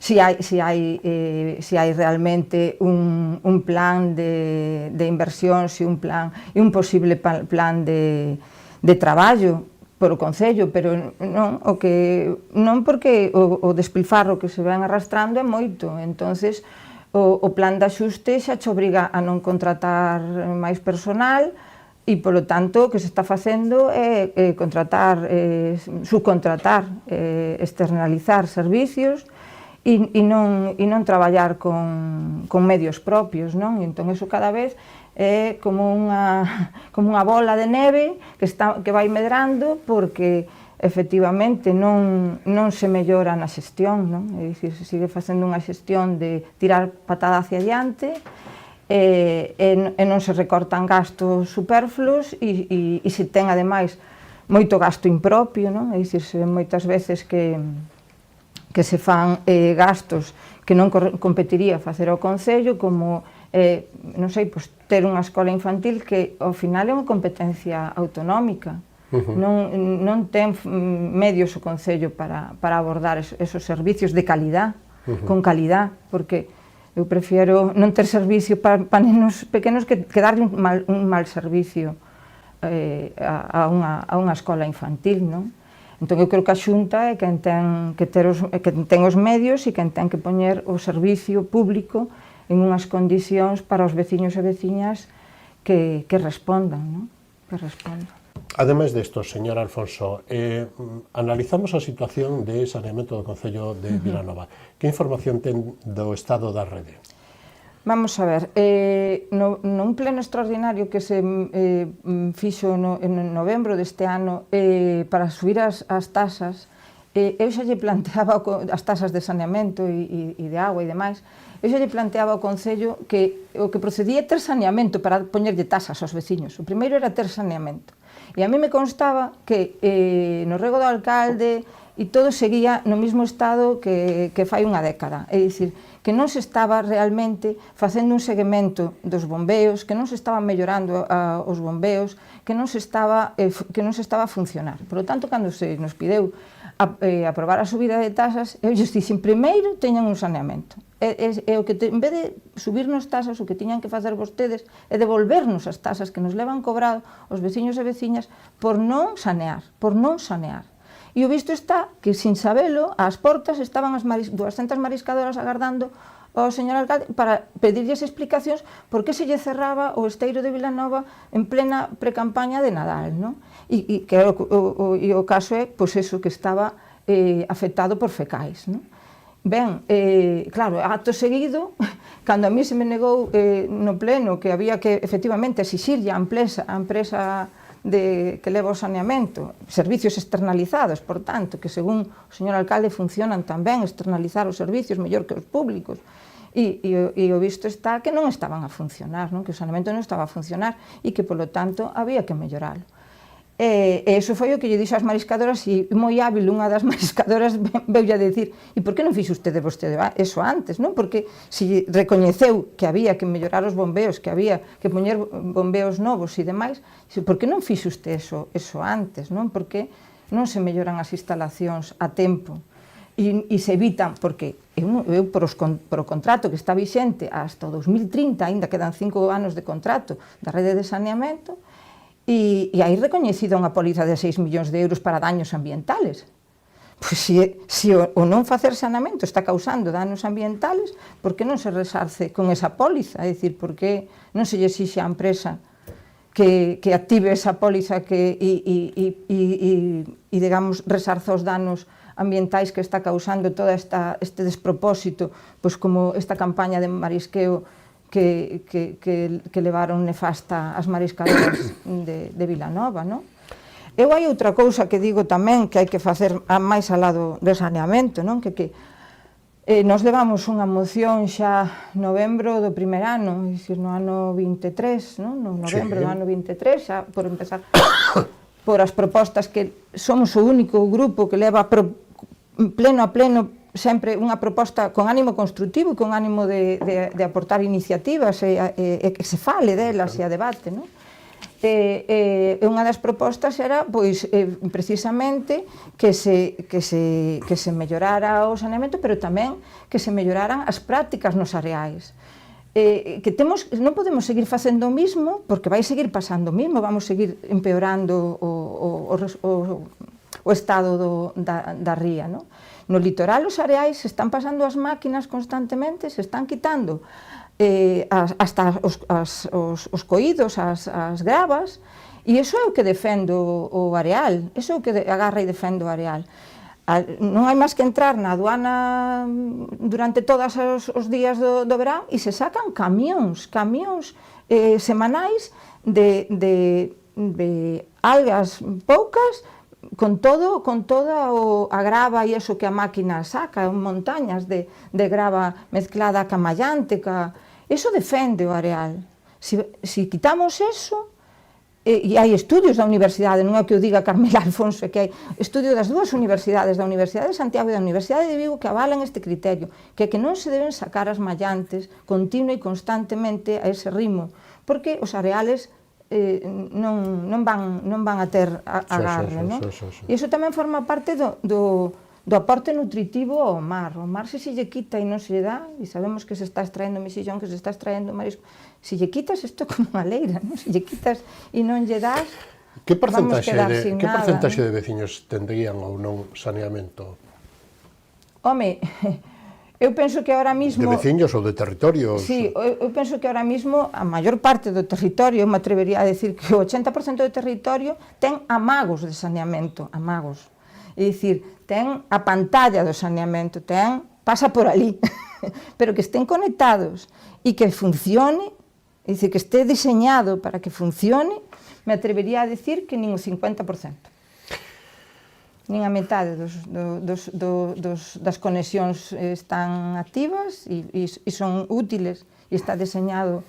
[SPEAKER 8] Si hai realmente un plan de inversión, un posible plan de traballo por o Concello, pero non porque o despilfarro que se ven arrastrando é moito, entonces o plan de axuste xa te obriga a non contratar máis personal, e, polo tanto, o que se está facendo é subcontratar, externalizar servicios e non traballar con medios propios, non? Entón, iso cada vez é como unha bola de neve que vai medrando porque, efectivamente, non se mellora na xestión, non? É dicir, se sigue facendo unha xestión de tirar patada hacia adiante, e non se recortan gastos superfluos e se ten, ademais, moito gasto impropio, non? É dicir, se moitas veces que se fan gastos que non competiría facer ao Concello, como, non sei, ter unha escola infantil que, ao final, é unha competencia autonómica. Non ten medios o Concello para abordar esos servicios de calidad, con calidad, porque eu prefiero non ter servicio para nenos pequenos que darle un mal servicio a unha escola infantil, non? Entón, eu creo que a Xunta é quen ten os medios e quen ten que poñer o servicio público en unhas condicións para os veciños e veciñas que respondan, non? Que respondan.
[SPEAKER 6] Ademais desto, señor Alfonso, analizamos a situación de saneamento do Concello de Vilanova. Que información ten do estado da rede?
[SPEAKER 8] Vamos a ver, nun pleno extraordinario que se fixo en novembro deste ano para subir as tasas, eu xa lle planteaba as tasas de saneamento e de agua e demais, eu xa lle planteaba ao Concello que o que procedía é ter saneamento para poñerlle tasas aos veciños. O primeiro era ter saneamento. E a mí me constaba que no rego do alcalde e todo seguía no mesmo estado que fai unha década. É dicir, que non se estaba realmente facendo un seguimento dos bombeos, que non se estaba mellorando os bombeos, que non se estaba a funcionar. Por lo tanto, cando se nos pideu aprobar a subida de tasas, eu lles dixen, primeiro teñan un saneamento. O que, en vez de subirnos tasas, o que tiñan que facer vostedes é devolvernos as tasas que nos levan cobrado os veciños e veciñas por non sanear, E o visto está que, sin sabelo, ás portas estaban as 200 mariscadoras agardando ao señor alcalde para pedirlles explicacións por que se lle cerraba o esteiro de Vilanova en plena precampaña de Nadal, non? E o caso é, pois, eso, que estaba afectado por fecais, non? Ben, claro, acto seguido, cando a mí se me negou no pleno que había que, efectivamente, exixirlle a empresa que leva o saneamento, servicios externalizados, por tanto, que según o señor alcalde funcionan tamén externalizar os servicios mellor que os públicos, e o visto está que non estaban a funcionar, non? Que o saneamento non estaba a funcionar e que, polo tanto, había que melloralo. E iso foi o que lle dixo ás mariscadoras, e moi hábil unha das mariscadoras veulle a decir, e por que non fixo vostede eso antes, non? Porque se recoñeceu que había que mellorar os bombeos, que había que poñer bombeos novos e demais, por que non fixo usted eso antes, non? Porque non se melloran as instalacións a tempo e se evitan, porque eu por o contrato que está vixente hasta o 2030, aínda quedan 5 anos de contrato da rede de saneamento, e hai recoñecido unha póliza de 6 millóns de euros para daños ambientales. Pois se o non facer saneamento está causando danos ambientales, por que non se resarce con esa póliza? É dicir, por que non se lle exixe á empresa que active esa póliza e digamos, resarza os danos ambientais que está causando todo este despropósito, pois como esta campaña de marisqueo que levaron nefasta as mariscadoras de Vilanova, non? Eu hai outra cousa que digo tamén que hai que facer máis ao lado do saneamento, non? Que nos levamos unha moción xa novembro do primer ano, é dicir, no ano 23, non? No novembro do ano 23, xa por empezar por as propostas que somos o único grupo que leva pleno a pleno sempre unha proposta con ánimo construtivo e con ánimo de aportar iniciativas e que se fale delas e a debate, non? Unha das propostas era, pois, precisamente, que se mellorara o saneamento, pero tamén que se melloraran as prácticas nos areais. Non podemos seguir facendo o mismo, porque vai seguir pasando o mismo, vamos seguir empeorando o estado da ría, non? No litoral, os areais se están pasando as máquinas constantemente, se están quitando hasta os coídos, as gravas, e iso é o que defende o areal, iso é o que agarra e defende o areal. Non hai máis que entrar na aduana durante todos os días do verán e se sacan camións semanais de algas poucas, con toda a grava e iso que a máquina saca, montañas de grava mezclada ca mallante, iso defende o areal. Se quitamos eso, e hai estudios da universidade, non é que o diga Carmela Alfonso, é que hai estudio das dúas universidades, da Universidade de Santiago e da Universidade de Vigo, que avalan este criterio, que é que non se deben sacar as mallantes continua e constantemente a ese ritmo, porque os areales non van a ter agarre, non? E iso tamén forma parte do aporte nutritivo ao mar. O mar, se lle quita e non se lle dá, e sabemos que se está extraendo mexillón, que se está extraendo marisco, se lle quitas, isto é como unha leira, non? Se lle quitas e non lle das, vamos quedar sin nada.
[SPEAKER 6] Que porcentaxe de veciños tendrían ou non saneamento?
[SPEAKER 8] Home, eu penso que ahora mismo...
[SPEAKER 6] De veciños ou de territorios?
[SPEAKER 8] Sí, eu penso que ahora mismo a maior parte do territorio, eu me atrevería a decir que o 80% do territorio ten amagos de saneamento, amagos. É dicir, ten a pantalla do saneamento, pasa por ali, pero que estén conectados e que funcione, é dicir, que este diseñado para que funcione, me atrevería a decir que nin o 50%. Nin a metade das conexións están activas e son útiles e está diseñado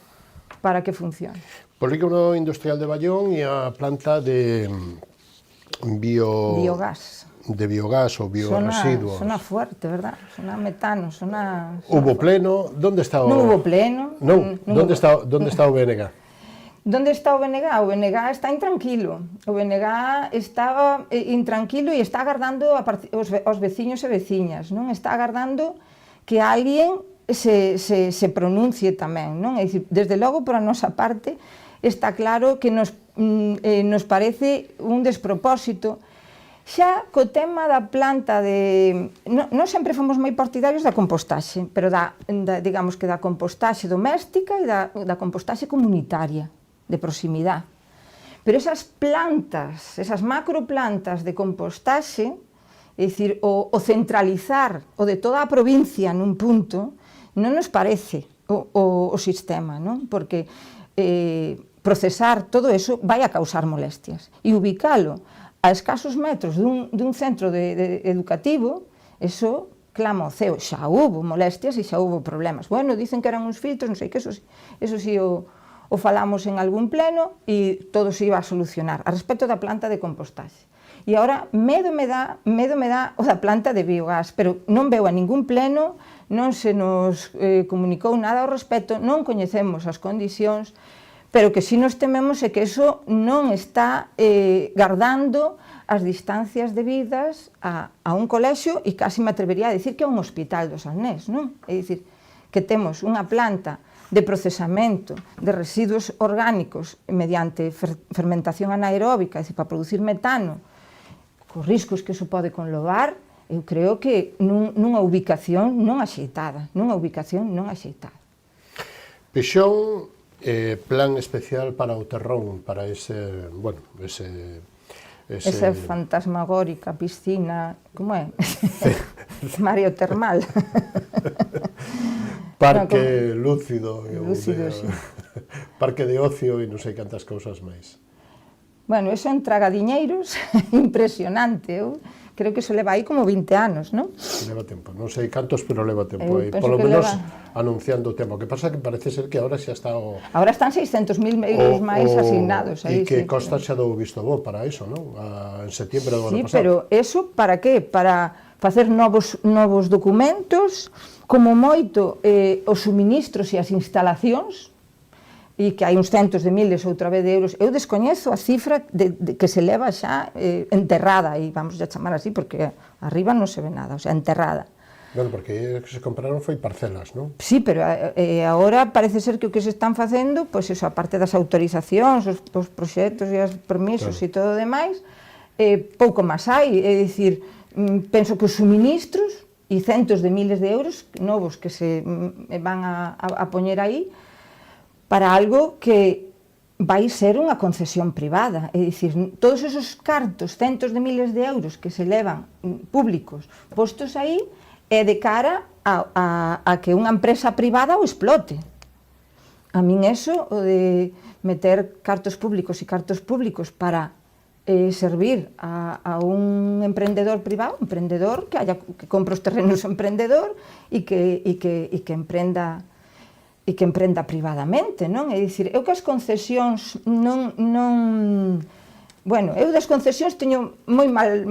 [SPEAKER 8] para que funcione.
[SPEAKER 6] Polígono Industrial de Baión e a planta de biogás. De biogás ou bioresiduos.
[SPEAKER 8] Sona fuerte, verdad? Sona metano, sona...
[SPEAKER 6] Hubo pleno? Donde está o...
[SPEAKER 8] Non hubo pleno.
[SPEAKER 6] Non, donde está o BNG?
[SPEAKER 8] Donde está o BNG? O BNG está intranquilo. O BNG estaba intranquilo e está agardando os veciños e veciñas, non? Está agardando que alguén se pronuncie tamén, non? É dicir, desde logo, por a nosa parte, está claro que nos parece un despropósito. Xa co tema da planta de... Non sempre fomos moi partidarios da compostaxe, pero digamos que da compostaxe doméstica e da compostaxe comunitaria, de proximidade. Pero esas plantas, esas macroplantas de compostaxe, é dicir, o centralizar o de toda a provincia nun punto, non nos parece o sistema, non? Porque procesar todo eso vai a causar molestias. E ubicalo a escasos metros dun centro educativo, eso clama ao ceo. Xa hubo molestias e xa hubo problemas. Bueno, dicen que eran uns filtros, non sei que, eso si o o falamos en algún pleno e todo se iba a solucionar, a respecto da planta de compostaxe. E agora medo me dá o da planta de biogás, pero non veo a ningún pleno, non se nos comunicou nada ao respecto, non coñecemos as condicións, pero que si nos tememos é que eso non está guardando as distancias debidas a un colexio e casi me atrevería a decir que a un hospital do Salnés, non? É dicir, que temos unha planta de procesamento de residuos orgánicos mediante fermentación anaeróbica, é dicir, para producir metano, cos riscos que iso pode conllevar, eu creo que nunha ubicación non axeitada,
[SPEAKER 6] Peixón, plan especial para o Terrón, para ese, bueno,
[SPEAKER 8] esa fantasmagórica piscina, como é? Mario Termal.
[SPEAKER 6] Parque lúcido,
[SPEAKER 8] sí.
[SPEAKER 6] Parque de ocio e non sei cantas cousas máis.
[SPEAKER 8] Bueno, eso en tragadiñeiros impresionante, eu creo que eso leva aí como 20 anos, non?
[SPEAKER 6] Leva tempo, non sei cantos, pero leva tempo aí, polo menos anunciando o tema. O que pasa que parece ser que agora xa está o...
[SPEAKER 8] Agora están 600.000 euros máis asignados aí,
[SPEAKER 6] e que Costa xa dou visto bo para iso, non? En setiembre do ano pasado.
[SPEAKER 8] Sí, pero eso para que? Para facer novos documentos, como moito os suministros e as instalacións, e que hai uns centos de miles outra vez de euros. Eu descoñezo a cifra de que se leva xa enterrada, e vamos a chamar así, porque arriba non se ve nada, o sea, enterrada.
[SPEAKER 6] Bueno, porque o que se compraron foi parcelas, non?
[SPEAKER 8] Sí, pero agora parece ser que o que se están facendo, pois eso, a parte das autorizacións, os proxectos e os permisos e todo o demais, pouco máis hai, é dicir, penso que os suministros e centos de miles de euros novos que se van a poñer aí, para algo que vai ser unha concesión privada, é dicir, todos esos cartos, centos de miles de euros que se levan públicos postos aí, é de cara a que unha empresa privada o explote. A min eso, o de meter cartos públicos e cartos públicos para servir a un emprendedor privado, un emprendedor que compra os terrenos emprendedor e que emprenda privadamente, non? É dicir, eu que as concesións non bueno, eu das concesións teño moi mala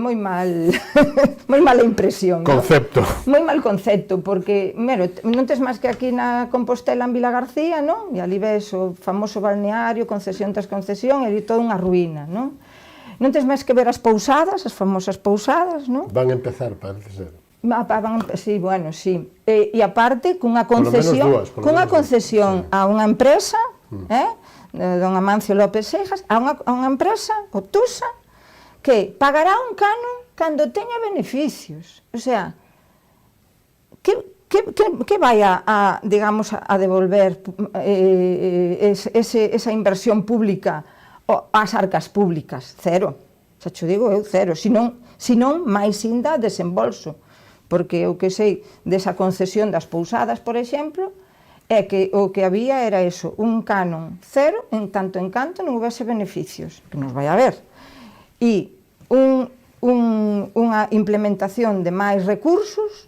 [SPEAKER 8] impresión,
[SPEAKER 6] concepto.
[SPEAKER 8] Moi mal concepto, porque, mero, non tes máis que aquí na Compostela en Vila García, non? E ali ves o famoso balneario, concesión tras concesión, e toda unha ruína, non? Non tes máis que ver as pousadas, as famosas pousadas, non?
[SPEAKER 6] Van a empezar, parece ser.
[SPEAKER 8] Sí, bueno, sí. E aparte, cunha concesión a unha empresa, don Amancio López Seijas, a unha empresa, o TUSA, que pagará un canon cando teña beneficios. O sea, que vai digamos, a devolver esa inversión pública ás arcas públicas? Cero. Xa cho digo eu, cero. Senón máis inda desembolso. Porque o que sei desa concesión das pousadas, por exemplo, é que o que había era eso, un canon cero, en tanto en canto non houvese beneficios, que nos vai haber, e unha implementación de máis recursos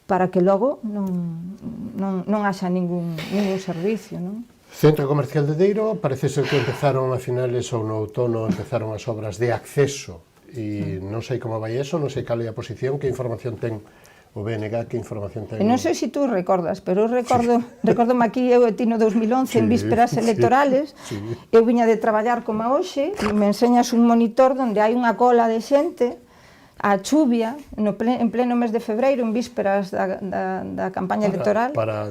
[SPEAKER 8] para que logo non haxa ningún servicio, non?
[SPEAKER 6] Centro Comercial de Deiro, parece ser que empezaron a finales ou no outono, empezaron as obras de acceso, e non sei como vai eso, non sei cal é a posición, que información ten o BNG, que información ten...
[SPEAKER 8] Non sei se tú recordas, pero eu recordome aquí, eu e ti no 2011, en vísperas electorales, eu viña de traballar como hoxe, e me enseñas un monitor onde hai unha cola de xente, a chuvia, en pleno mes de febreiro, en vísperas da campaña electoral,
[SPEAKER 6] para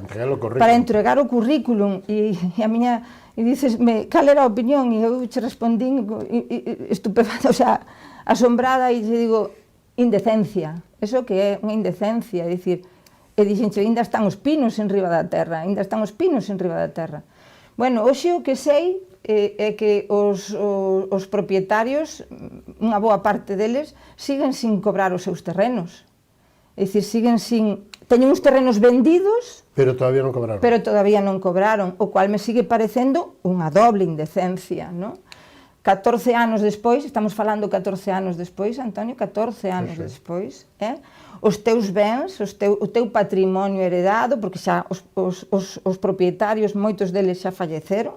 [SPEAKER 8] entregar o currículum, e a miña... E dicesme, cal era a opinión? E eu che respondín estupefacta, o sea, asombrada, e digo, indecencia. Eso que é unha indecencia, é dicir, e dixenche, ainda están os pinos en riba da terra, ainda están os pinos en riba da terra. Bueno, hoxe o que sei é que os propietarios, unha boa parte deles, siguen sin cobrar os seus terrenos. É dicir, siguen sin... Teñen uns terrenos vendidos...
[SPEAKER 6] Pero todavía non cobraron.
[SPEAKER 8] O cual me sigue parecendo unha doble indecencia, non? 14 anos despois, estamos falando 14 anos despois, Antonio, 14 anos despois, os teus bens, o teu patrimonio heredado, porque xa os propietarios, moitos deles xa falleceron,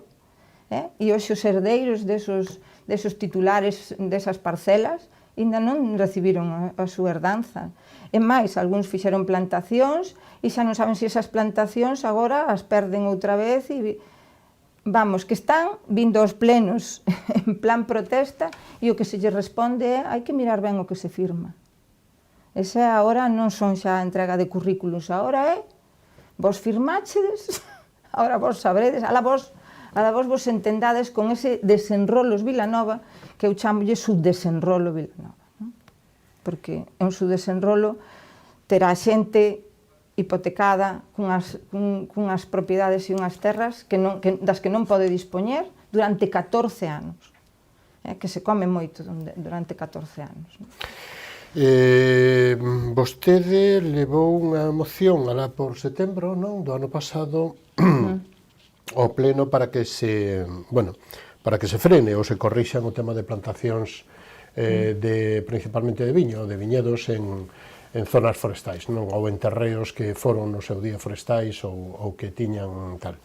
[SPEAKER 8] E hoxe os herdeiros desos titulares desas parcelas ainda non recibiron a súa herdanza. E máis, algúns fixeron plantacións e xa non saben se esas plantacións agora as perden outra vez e vamos, que están vindo aos plenos en plan protesta e o que se lle responde é hai que mirar ben o que se firma. Esa agora non son xa entrega de currículos, agora é vos firmáchedes, agora vos sabredes, ala vos entendades con ese desenrolos Vilanova, que eu chamolle subdesenrolo Vilanova, non? Porque é un subdesenrolo ter a xente hipotecada cunhas propiedades e unhas terras das que non pode dispoñer durante 14 anos, que se come moito durante 14 anos.
[SPEAKER 6] Vostede levou unha moción alá por setembro, non, do ano pasado ao pleno para que se, bueno, para que se frene ou se corrixan o tema de plantacións principalmente de viño, de viñedos en zonas forestais, non, ou en terreos que foron no seu día forestais ou que tiñan tal.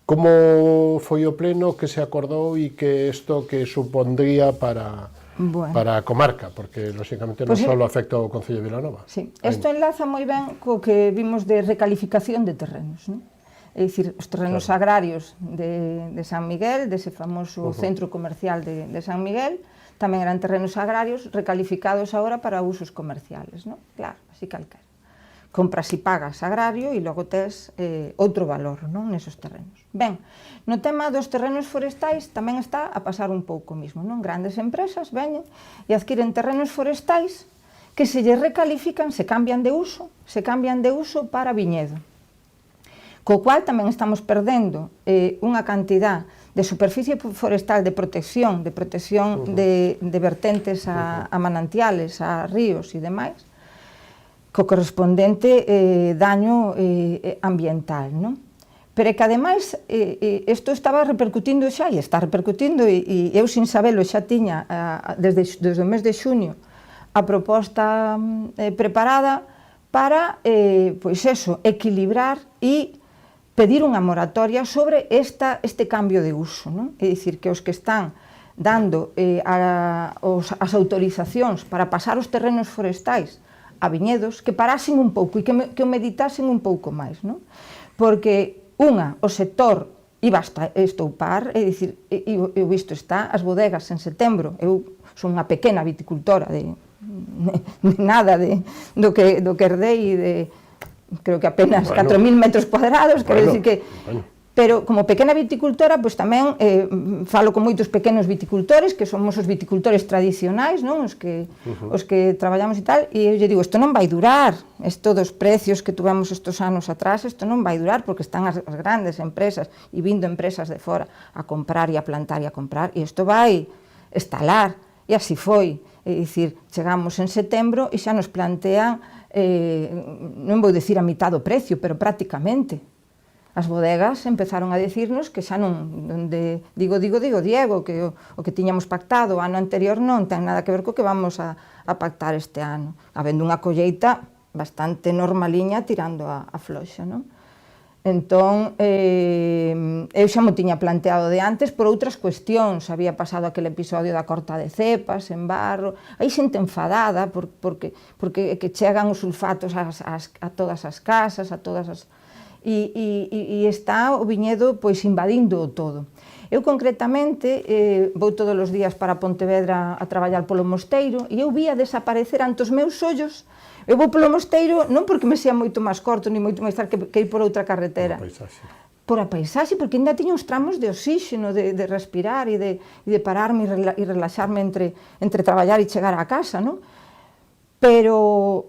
[SPEAKER 6] Como foi o pleno que se acordou e que isto que supondría para a comarca, porque, lóxicamente, non só afecta ao Concello de Vilanova.
[SPEAKER 8] Sí, isto enlaza moi ben co que vimos de recalificación de terrenos, non? É dicir, os terrenos agrarios de San Miguel, dese famoso centro comercial de San Miguel, tamén eran terrenos agrarios recalificados agora para usos comerciales, non? Claro, así calquera. Compras e pagas agrario e logo tes outro valor, non, nesos terrenos. Ben, no tema dos terrenos forestais tamén está a pasar un pouco mismo, non? Grandes empresas veñen e adquiren terrenos forestais que se lle recalifican, se cambian de uso para viñedo. Co cual tamén estamos perdendo unha cantidad de superficie forestal de protección de vertentes a manantiales, a ríos e demais, co correspondente daño ambiental, non? Pero é que, ademais, isto estaba repercutindo xa, e está repercutindo, e eu, sin sabelo, xa tiña, desde o mes de xuño, a proposta preparada para, pois eso, equilibrar e pedir unha moratoria sobre este cambio de uso, non? É dicir, que os que están dando as autorizacións para pasar os terrenos forestais a viñedos, que parasen un pouco e que o meditasen un pouco máis, non? Porque, o sector iba a estoupar, é dicir, eu visto está, as bodegas en setembro, eu son unha pequena viticultora de nada do que herdei de, creo que apenas 4.000 metros cuadrados, quero dicir que... Pero, como pequena viticultora, pois tamén falo con moitos pequenos viticultores, que somos os viticultores tradicionais, non? Os que traballamos e tal, e eu lle digo, isto non vai durar, isto dos precios que tuvemos estos anos atrás, isto non vai durar, porque están as grandes empresas, e vindo empresas de fora a comprar e a plantar e a comprar, e isto vai estalar, e así foi. É dicir, chegamos en setembro e xa nos plantean, non vou dicir a mitad do precio, pero prácticamente. As bodegas empezaron a dicirnos que xa non, digo Diego, que o que tiñamos pactado o ano anterior non ten nada que ver co que vamos a pactar este ano, habendo unha colleita bastante normaliña tirando a floxa, non? Entón, eu xa mo tiña planteado de antes por outras cuestións, había pasado aquele episodio da corta de cepas en Barro, hai xente enfadada porque chegan os sulfatos a todas as casas, a todas as... E está o viñedo pois invadindo o todo. Eu concretamente vou todos os días para Pontevedra a traballar polo Mosteiro e eu vía desaparecer ante os meus ollos. Eu vou polo Mosteiro non porque me sea moito máis corto ni moito máis tarde que ir por outra carretera. Por a paisaxe, porque ainda tiña uns tramos de oxígeno, de respirar e de pararme e relaxarme entre traballar e chegar á casa, non? Pero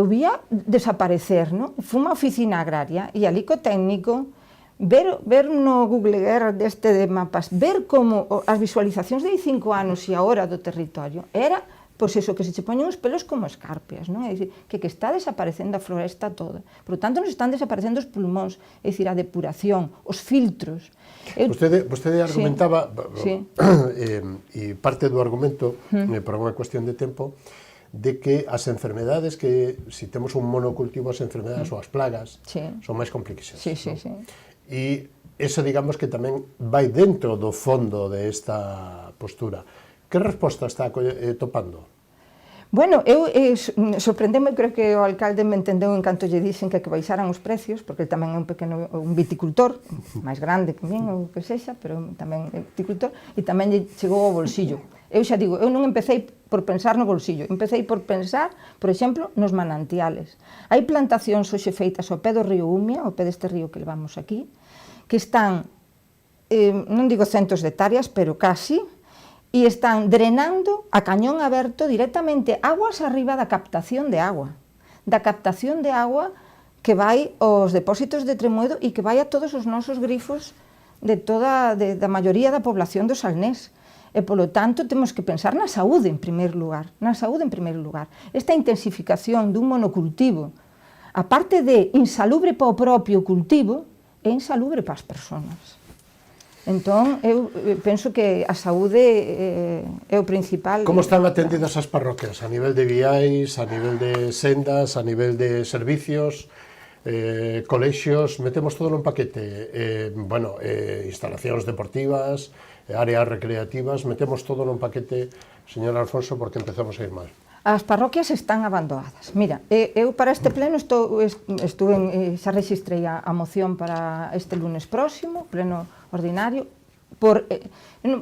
[SPEAKER 8] vía desaparecer, non? Fui unha oficina agraria e ali co técnico ver no Google Earth deste de mapas, ver como as visualizacións de 5 anos e agora do territorio era, pois eso, que se che poñen os pelos como escarpias, non? É dicir, que está desaparecendo a floresta toda. Por tanto, nos están desaparecendo os pulmóns, é dicir, a depuración, os filtros.
[SPEAKER 6] Vostede argumentaba, e parte do argumento, por unha cuestión de tempo, de que as enfermedades que, se temos un monocultivo, as enfermedades ou as plagas son máis complexas. E Eso, digamos, que tamén vai dentro do fondo de esta postura. Que resposta está topando?
[SPEAKER 8] Bueno, sorprendeme, creo que o alcalde me entendeu en canto lle dixen que baixaran os precios, porque tamén é un viticultor, máis grande que min, ou que sexa, pero tamén é viticultor, e tamén lle chegou ao bolsillo. Eu xa digo, eu non empecé por pensar no bolsillo, empecé por pensar, por exemplo, nos manantiales. Hai plantacións hoxe feitas ao pé do río Umia, ao pé deste río que levamos aquí, que están, non digo centos de hectáreas, pero casi, e están drenando a cañón aberto directamente aguas arriba da captación de agua que vai aos depósitos de Tremoedo e que vai a todos os nosos grifos da maioría da población do Salnés. E, polo tanto, temos que pensar na saúde en primeiro lugar, Esta intensificación dun monocultivo, aparte de insalubre para o propio cultivo, é insalubre para as persoas. Entón, eu penso que a saúde é o principal.
[SPEAKER 6] Como están atendidas as parroquias? A nivel de viais, a nivel de sendas, a nivel de servicios, colexios, metemos todo nun paquete. Instalacións deportivas, áreas recreativas, metemos todo nun paquete, señor Alfonso, porque empezamos a ir mal.
[SPEAKER 8] As parroquias están abandonadas. Mira, eu para este pleno xa rexistrei a moción para este lunes próximo, pleno ordinario,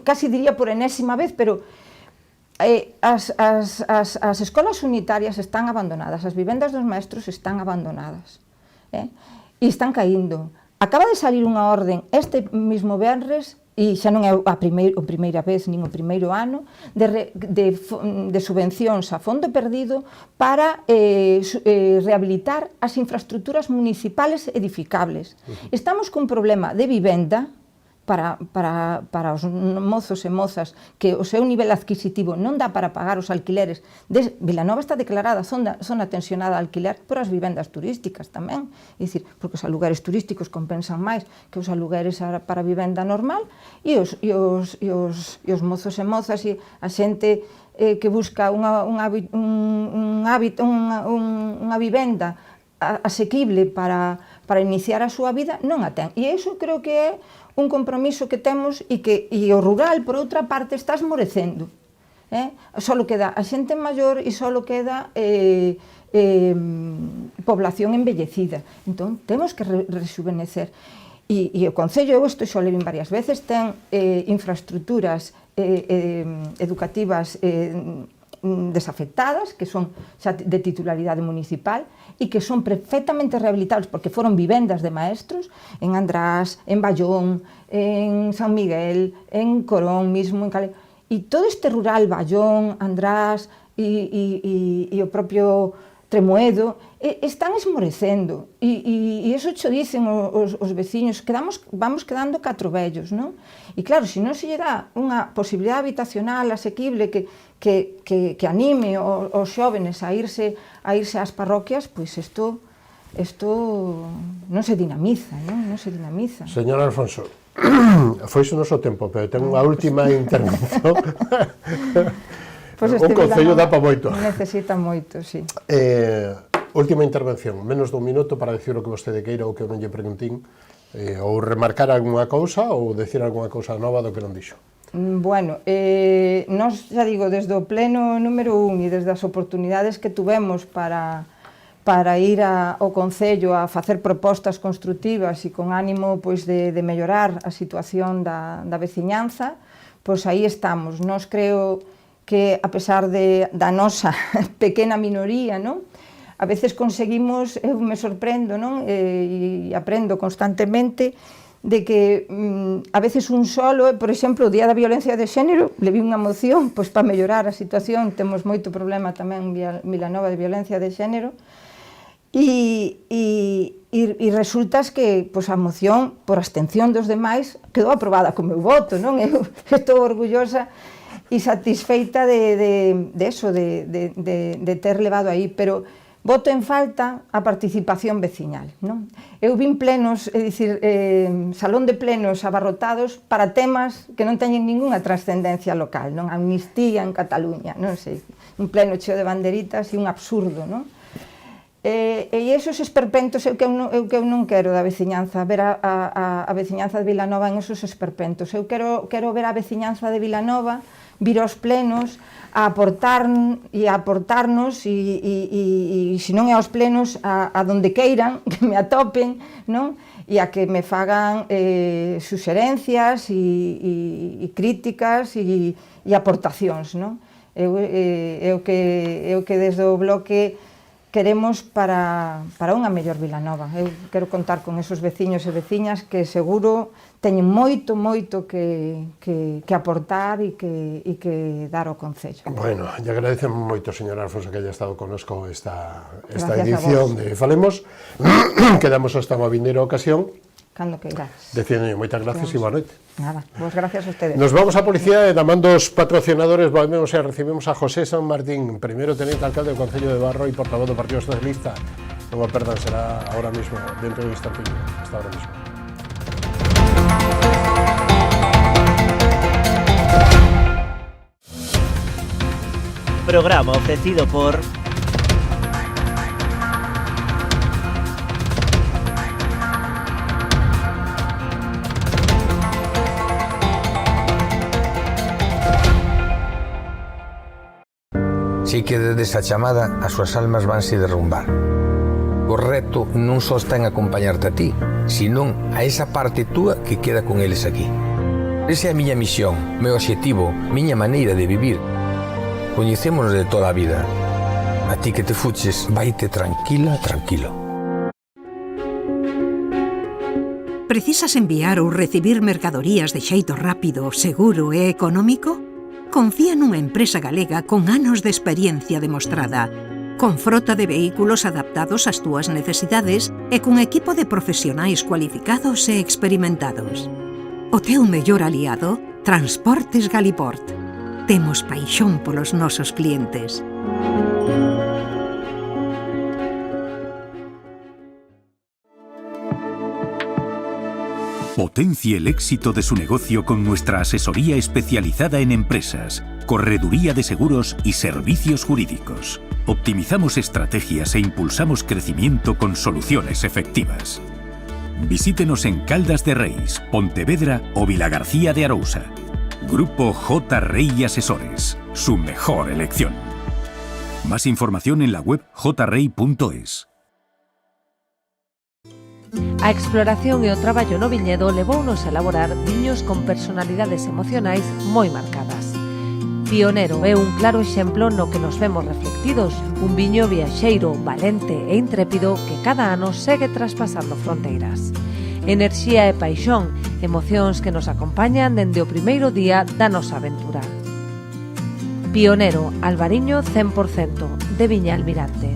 [SPEAKER 8] casi diría por enésima vez, pero as escolas unitarias están abandonadas, as vivendas dos maestros están abandonadas, e están caíndo. Acaba de salir unha orden este mismo venres, e xa non é a primeira vez, nin o primeiro ano, de subvencións a fondo perdido para rehabilitar as infraestructuras municipales edificables. Estamos cun problema de vivenda para os mozos e mozas que o seu nivel adquisitivo non dá para pagar os alquileres. Vilanova está declarada zona tensionada a alquiler por as vivendas turísticas tamén, é dicir, porque os alugueres turísticos compensan máis que os alugueres para vivenda normal, e os mozos e mozas e a xente que busca unha vivenda asequible para iniciar a súa vida non a ten. E iso creo que é un compromiso que temos e o rural, por outra parte, está esmorecendo. Solo queda a xente maior e solo queda población envellecida. Entón, temos que rejuvenecer. E o Concello, eu isto xa o levin varias veces, ten infraestructuras educativas desafectadas, que son xa de titularidade municipal e que son perfectamente rehabilitables porque foron vivendas de maestros en András, en Bayón, en San Miguel, en Corón mismo, en Cale. E todo este rural, Bayón, András e o propio Tremoedo, están esmorecendo, e iso cho dicen os veciños, vamos quedando catro vellos, non? E claro, se non se lle dá unha posibilidade habitacional asequible que anime os xóvenes a irse ás parroquias, pois isto non se dinamiza, non se dinamiza.
[SPEAKER 6] Señor Alfonso, foi o noso tempo, pero ten unha última intervención. O Concello dá para moito.
[SPEAKER 8] Necesita moito, sí.
[SPEAKER 6] Última intervención, menos dun minuto para decir o que vostede queira ou que eu non lle preguntín, ou remarcar algunha cousa ou decir algunha cousa nova do que non dixo.
[SPEAKER 8] Bueno, nós, xa digo, desde o pleno número 1 e desde as oportunidades que tuvemos para ir ao Concello a facer propostas construtivas e con ánimo de mellorar a situación da veciñanza, pois aí estamos. Nós creo que, a pesar da nosa pequena minoría, non? A veces conseguimos, eu me sorprendo, non? E aprendo constantemente de que a veces un solo, por exemplo, o Día da Violencia de Xénero, le vi unha moción para mellorar a situación, temos moito problema tamén en Vilanova de violencia de xénero, e resultas que a moción, por abstención dos demais, quedou aprobada co meu voto, non? Eu estou orgullosa e satisfeita de ter levado aí, pero voto en falta a participación veciñal, non? Eu vin plenos, é dicir, salón de plenos abarrotados para temas que non teñen ningunha trascendencia local, non? Amnistía en Cataluña, non sei, un pleno cheo de banderitas e un absurdo, non? E esos esperpentos é o que eu non quero da veciñanza, ver a veciñanza de Vilanova en esos esperpentos. Eu quero ver a veciñanza de Vilanova vir aos plenos a aportarnos e se non é aos plenos a donde queiran, que me atopen, non? E a que me fagan suxerencias e críticas e aportacións, non? É o que desde o bloque queremos para unha mellor Vilanova. Eu quero contar con esos veciños e veciñas que seguro teñen moito que aportar e que dar ao Concello.
[SPEAKER 6] Bueno, e agradecemos moito, señora Alfonso, que haya estado connosco esta
[SPEAKER 8] Gracias
[SPEAKER 6] edición de Falemos. Quedamos hasta unha vindeira ocasión.
[SPEAKER 8] Cando que irás.
[SPEAKER 6] Dicindo moitas gracias e boa noite.
[SPEAKER 8] Nada, pues gracias a ustedes.
[SPEAKER 6] Nos vamos a policía e damando os patrocinadores volvemos e recibimos a José San Martín, primeiro teniente alcalde do Concello de Barro e portavoz do Partido Socialista. Non o perdan, será ahora mismo, dentro de un instantillo, hasta ahora mismo.
[SPEAKER 1] Programa ofrecido por
[SPEAKER 4] Si que desde esa chamada as súas almas vanse derrumbar. O reto non só está en acompañarte a ti, senón a esa parte túa que queda con eles aquí. Esa é a miña misión, meu obxectivo, miña maneira de vivir. Coñecémonos de toda a vida. A ti que te fuches, vaite tranquila, tranquilo.
[SPEAKER 5] Precisas enviar ou recibir mercadorías de xeito rápido, seguro e económico? Confía nunha empresa galega con anos de experiencia demostrada, con frota de vehículos adaptados ás túas necesidades e cun equipo de profesionais cualificados e experimentados. O teu mellor aliado, Transportes Galiport. Temos paixón polos nosos clientes.
[SPEAKER 2] Potencie el éxito de su negocio con nuestra asesoría especializada en empresas, correduría de seguros y servicios jurídicos. Optimizamos estrategias e impulsamos crecimiento con soluciones efectivas. Visítenos en Caldas de Reis, Pontevedra o Vilagarcía de Arousa. Grupo J. Rey Asesores, su mejor elección. Más información en la web jrey.es.
[SPEAKER 3] A exploración e o traballo no viñedo levounos a elaborar viños con personalidades emocionais moi marcadas. Pionero é un claro exemplo no que nos vemos reflectidos, un viño viaxeiro, valente e intrépido que cada ano segue traspasando fronteiras. Enerxía e paixón, emocións que nos acompañan dende o primeiro día da nosa aventura. Pionero, albariño 100%, de Viña Almirante.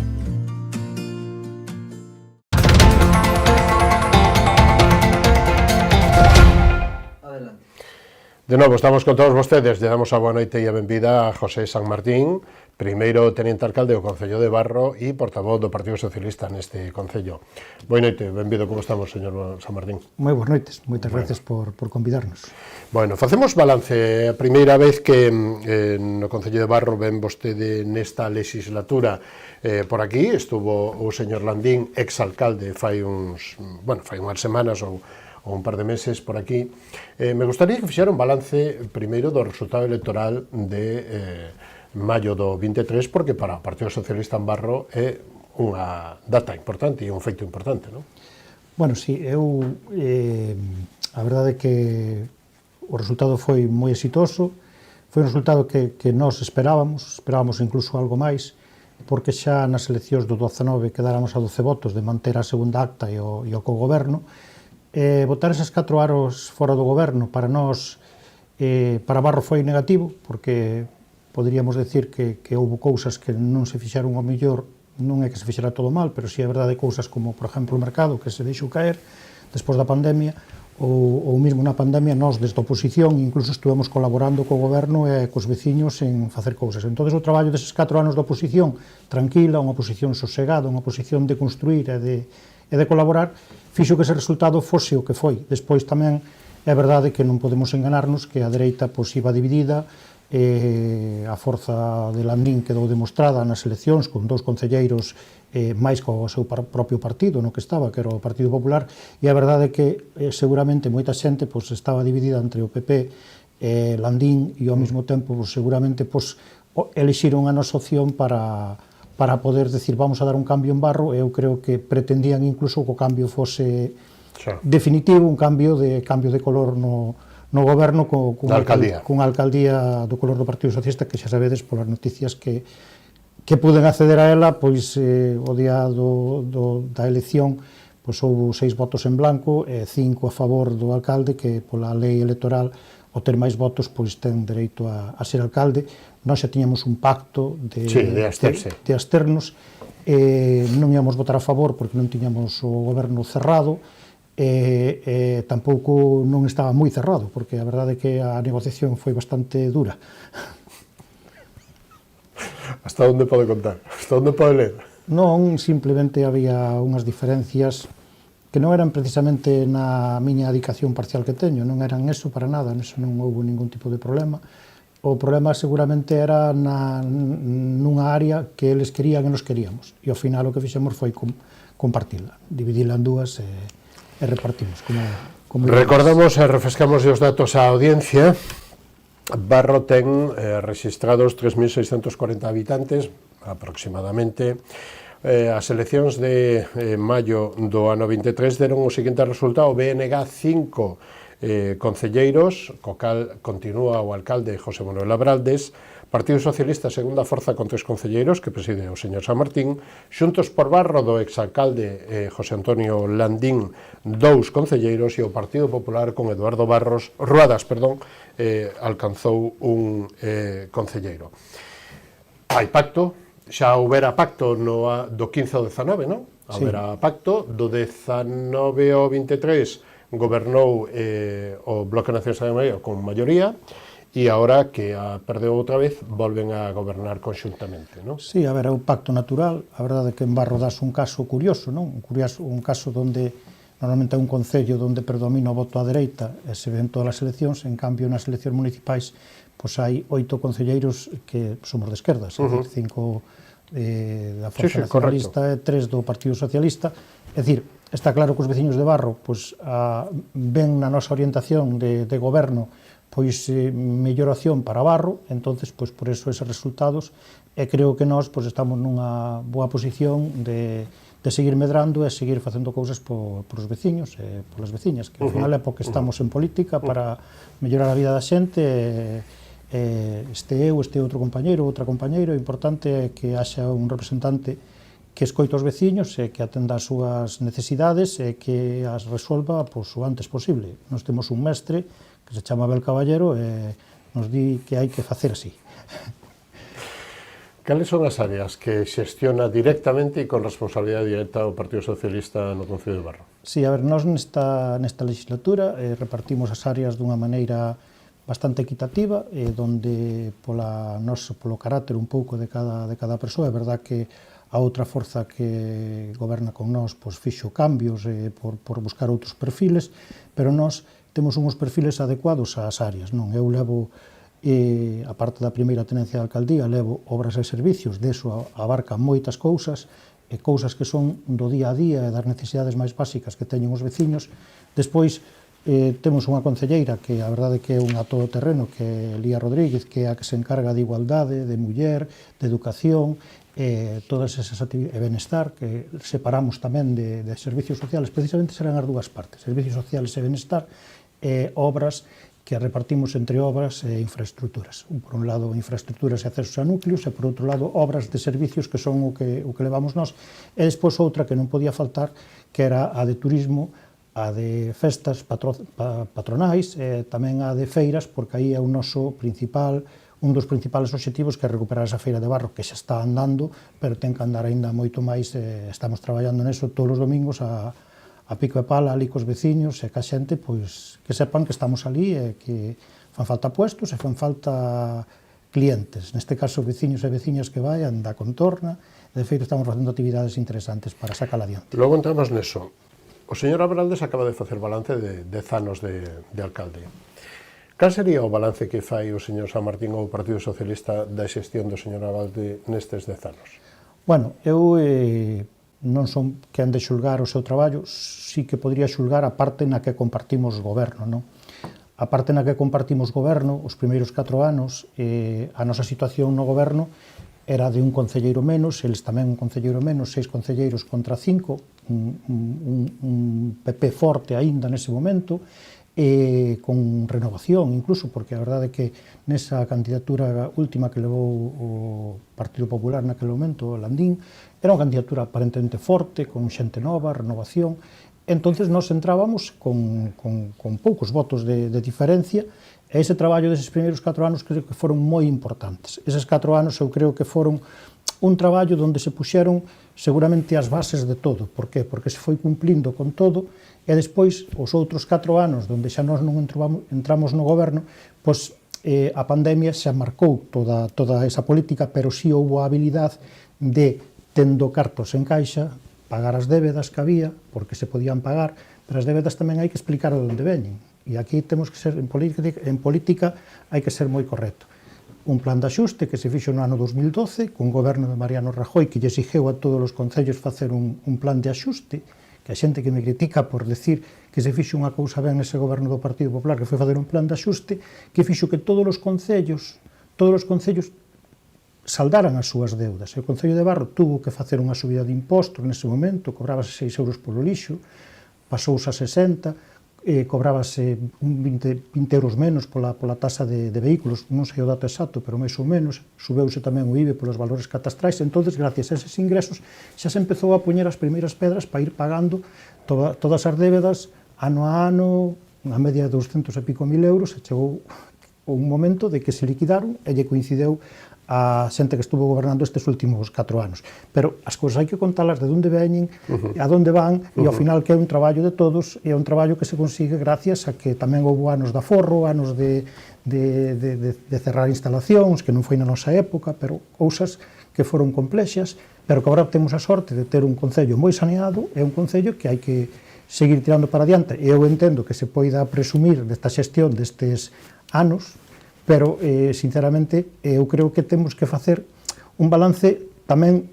[SPEAKER 6] De novo, estamos con todos vostedes. Lle damos a boa noite e a benvida a José San Martín, primeiro teniente alcalde do Concello de Barro e portavoz do Partido Socialista neste Concello. Boa noite, benvido, como estamos, señor San Martín?
[SPEAKER 9] Moi boas noites, moitas gracias por convidarnos.
[SPEAKER 6] Bueno, facemos balance. A primeira vez que no Concello de Barro ven vostede nesta legislatura por aquí, estuvo o señor Landín, exalcalde, fai unhas semanas ou un par de meses por aquí. Me gustaría que fixera un balance primeiro do resultado electoral de maio do 23, porque para o Partido Socialista en Barro é unha data importante e un feito importante, non?
[SPEAKER 9] Bueno, sí, a verdade é que o resultado foi moi exitoso, foi un resultado que nós esperábamos incluso algo máis, porque xa nas eleccións do 19 quedáramos a 12 votos de manter a segunda acta e o cogoberno. Votar esas 4 anos fora do goberno para nós, para Barro foi negativo, porque poderíamos decir que houve cousas que non se fixaron ao mellor, non é que se fixera todo mal, pero si é verdade cousas como, por exemplo, o mercado que se deixou caer despois da pandemia, ou mesmo na pandemia nós desde a oposición incluso estuvemos colaborando co goberno e cos veciños en facer cousas. Entón o traballo deses 4 anos da oposición tranquila, unha oposición sosegada, unha oposición de construir e de colaborar, fixo que ese resultado fose o que foi. Despois tamén é verdade que non podemos enganarnos que a dereita iba dividida, a forza de Landín quedou demostrada nas eleccións con 2 concelleiros máis co seu propio partido no que estaba, que era o Partido Popular, e a verdade é que seguramente moita xente estaba dividida entre o PP e Landín, e ao mesmo tempo seguramente elixiron a nosa opción para poder decir vamos a dar un cambio en Barro. Eu creo que pretendían incluso que o cambio fose definitivo, un cambio de color no goberno cunha alcaldía do color do Partido Socialista, que xa sabedes polas noticias que puden acceder a ela, pois o día da elección houve 6 votos en blanco e 5 a favor do alcalde, que pola lei electoral o ter máis votos ten dereito a ser alcalde. Nós xa tiñamos un pacto de absternos, non íamos votar a favor porque non tiñamos o goberno cerrado, e tampouco non estaba moi cerrado, porque a verdade é que a negociación foi bastante dura.
[SPEAKER 6] Hasta onde pode contar? Hasta onde pode ler?
[SPEAKER 9] Non, simplemente había unhas diferencias que non eran precisamente na miña dedicación parcial que teño, non eran eso para nada, neso non houve ningún tipo de problema. O problema seguramente era nunha área que eles querían e nos queríamos, e ao final o que fixemos foi compartila, dividila en dúas e repartimos.
[SPEAKER 6] Recordamos e refrescamos os datos á audiencia. Barro ten registrados 3.640 habitantes, aproximadamente. As eleccións de maio do ano 23 deron o seguinte resultado: BNG 5 concelleiros, co cal continúa o alcalde José Manuel Abraldes; Partido Socialista, segunda forza, con 3 concelleiros, que preside o señor San Martín; Xuntos por Barro, do exalcalde José Antonio Landín, 2 concelleiros; e o Partido Popular, con Eduardo Ruadas, alcanzou un concelleiro. Hai pacto, xa houbera pacto do 15 ao 19, non? Houbera pacto, do 19 ao 23 gobernou o Bloque Nacionalista de Maio con maioría, e agora que perdeu outra vez, volven a gobernar conxuntamente, non?
[SPEAKER 9] Sí, a ver, é un pacto natural. A verdade é que en Barro das un caso curioso, non? Un caso onde normalmente é un concello onde predomina o voto á dereita e se ven todas as eleccións. En cambio, nas eleccións municipais hai 8 concelleiros que somos de esquerdas, 5 da Forza Nacionalista e 3 do Partido Socialista. É dicir, está claro que os veciños de Barro ven na nosa orientación de goberno mellor opción para Barro, entonces por eso eses resultados, e creo que nós estamos nunha boa posición de seguir medrando e seguir facendo cousas por os veciños e polas veciñas, que ao final é porque estamos en política para mellorar a vida da xente. Este outro compañeiro, outra compañeira, o importante é que haxa un representante que escoita os veciños e que atenda as súas necesidades e que as resolva o antes posible. Nós temos un mestre que se chama Abel Caballero e nos di que hai que facer así.
[SPEAKER 6] Cales son as áreas que xestiona directamente e con responsabilidade directa o Partido Socialista no Concello de Barro?
[SPEAKER 9] Sí, a ver, nós nesta legislatura repartimos as áreas dunha maneira bastante equitativa, donde polo carácter un pouco de cada persoa. É verdad que a outra forza que goberna con nós fixo cambios por buscar outros perfiles, pero nós temos uns perfiles adecuados ás áreas, non? Eu levo, a parte da primeira tenencia de alcaldía, levo obras e servicios, deso abarca moitas cousas, cousas que son do día a día e das necesidades máis básicas que teñen os veciños. Despois, temos unha concelleira que a verdade que é unha todoterreno, que é Lía Rodríguez, que é a que se encarga de igualdade, de muller, de educación, todas esas actividades, e benestar, que separamos tamén de servicios sociales. Precisamente serán as dúas partes, servicios sociales e benestar, obras que repartimos entre obras e infraestructuras. Por un lado, infraestructuras e accesos a núcleos, e por outro lado, obras de servicios, que son o que levamos nós. E despois outra que non podía faltar, que era a de turismo, a de festas patronais, e tamén a de feiras, porque aí é un dos principales obxectivos, que é recuperar esa feira de Barro, que xa está andando, pero ten que andar aínda moito máis. Estamos traballando neso todos os domingos a pico e pala, ali cos veciños e ca xente, que sepan que estamos ali e que fan falta puestos e fan falta clientes. Neste caso, veciños e veciñas que vayan da contorna. De feito, estamos facendo actividades interesantes para sacar adiante.
[SPEAKER 6] Logo entramos neso. O señor Abraldes acaba de facer balance de 10 anos de alcalde. Cal sería o balance que fai o señor San Martín ou o Partido Socialista da xestión do señor Abalde nestes 10 anos?
[SPEAKER 9] Bueno, eu non son quen de xulgar o seu traballo, sí que podría xulgar a parte na que compartimos goberno, non? A parte na que compartimos goberno, os primeiros 4 anos, a nosa situación no goberno era de un concelleiro menos, eles tamén un concelleiro menos, 6 concelleiros contra 5, un PP forte aínda nese momento, con renovación incluso, porque a verdade é que nesa candidatura última que levou o Partido Popular naquele momento, o Landín, era unha candidatura aparentemente forte, con xente nova, renovación. Entonces nos entrábamos con poucos votos de diferencia, e ese traballo deses primeiros 4 anos creo que foron moi importantes. Eses 4 anos eu creo que foron un traballo onde se puxeron seguramente as bases de todo. Por qué? Porque se foi cumplindo con todo, e despois os outros 4 anos onde xa nós non entramos no goberno, pois a pandemia xa marcou toda esa política, pero si houve a habilidade de, tendo cartos en caixa, pagar as débedas que había, porque se podían pagar, pero as débedas tamén hai que explicar de onde veñen. E aquí temos que ser, en política hai que ser moi correcto. Un plan de axuste que se fixo no ano 2012, con o goberno de Mariano Rajoy, que lle exixeu a todos os concellos facer un plan de axuste, que a xente que me critica por decir que se fixo unha cousa ben nese goberno do Partido Popular, que foi facer un plan de axuste, que fixo que todos os concellos saldaran as súas deudas. O Concello de Barro tuvo que facer unha subida de impostos nese momento, cobrábase 6 euros polo lixo, pasouse a 60, cobrábase 20 euros menos pola tasa de vehículos, non sei o dato exacto, pero máis ou menos, subeuse tamén o IBE polos valores catastrais. Entonces, gracias a eses ingresos, xa se empezou a poñer as primeiras pedras para ir pagando todas as débedas ano a ano, a media de 200 e pico mil euros, e chegou un momento de que se liquidaron e lle coincideu a xente que estuvo gobernando estes últimos 4 anos. Pero as cousas hai que contalas de onde veñen, a onde van, e ao final que é un traballo de todos, e é un traballo que se consigue gracias a que tamén houve anos de aforro, anos de cerrar instalacións, que non foi na nosa época, pero cousas que foron complexas, pero que agora temos a sorte de ter un concello moi saneado, e un concello que hai que seguir tirando para adiante. E eu entendo que se poida presumir desta xestión destes anos, pero, sinceramente, eu creo que temos que facer un balance tamén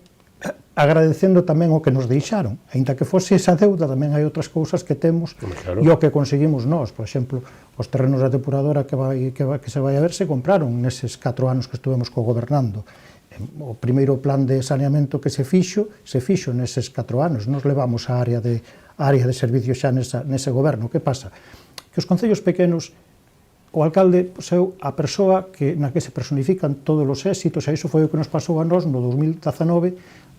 [SPEAKER 9] agradecendo tamén o que nos deixaron. Ainda que fose esa deuda, tamén hai outras cousas que temos e o que conseguimos nós. Por exemplo, os terrenos da depuradora que se vai a ver se compraron neses 4 anos que estuvemos co-gobernando. O primeiro plan de saneamento que se fixo neses 4 anos. Nos levamos a área de servicios xa nese goberno. Que pasa? Que os concellos pequenos, o alcalde é a persoa na que se personifican todos os éxitos, e iso foi o que nos pasou a nós no 2019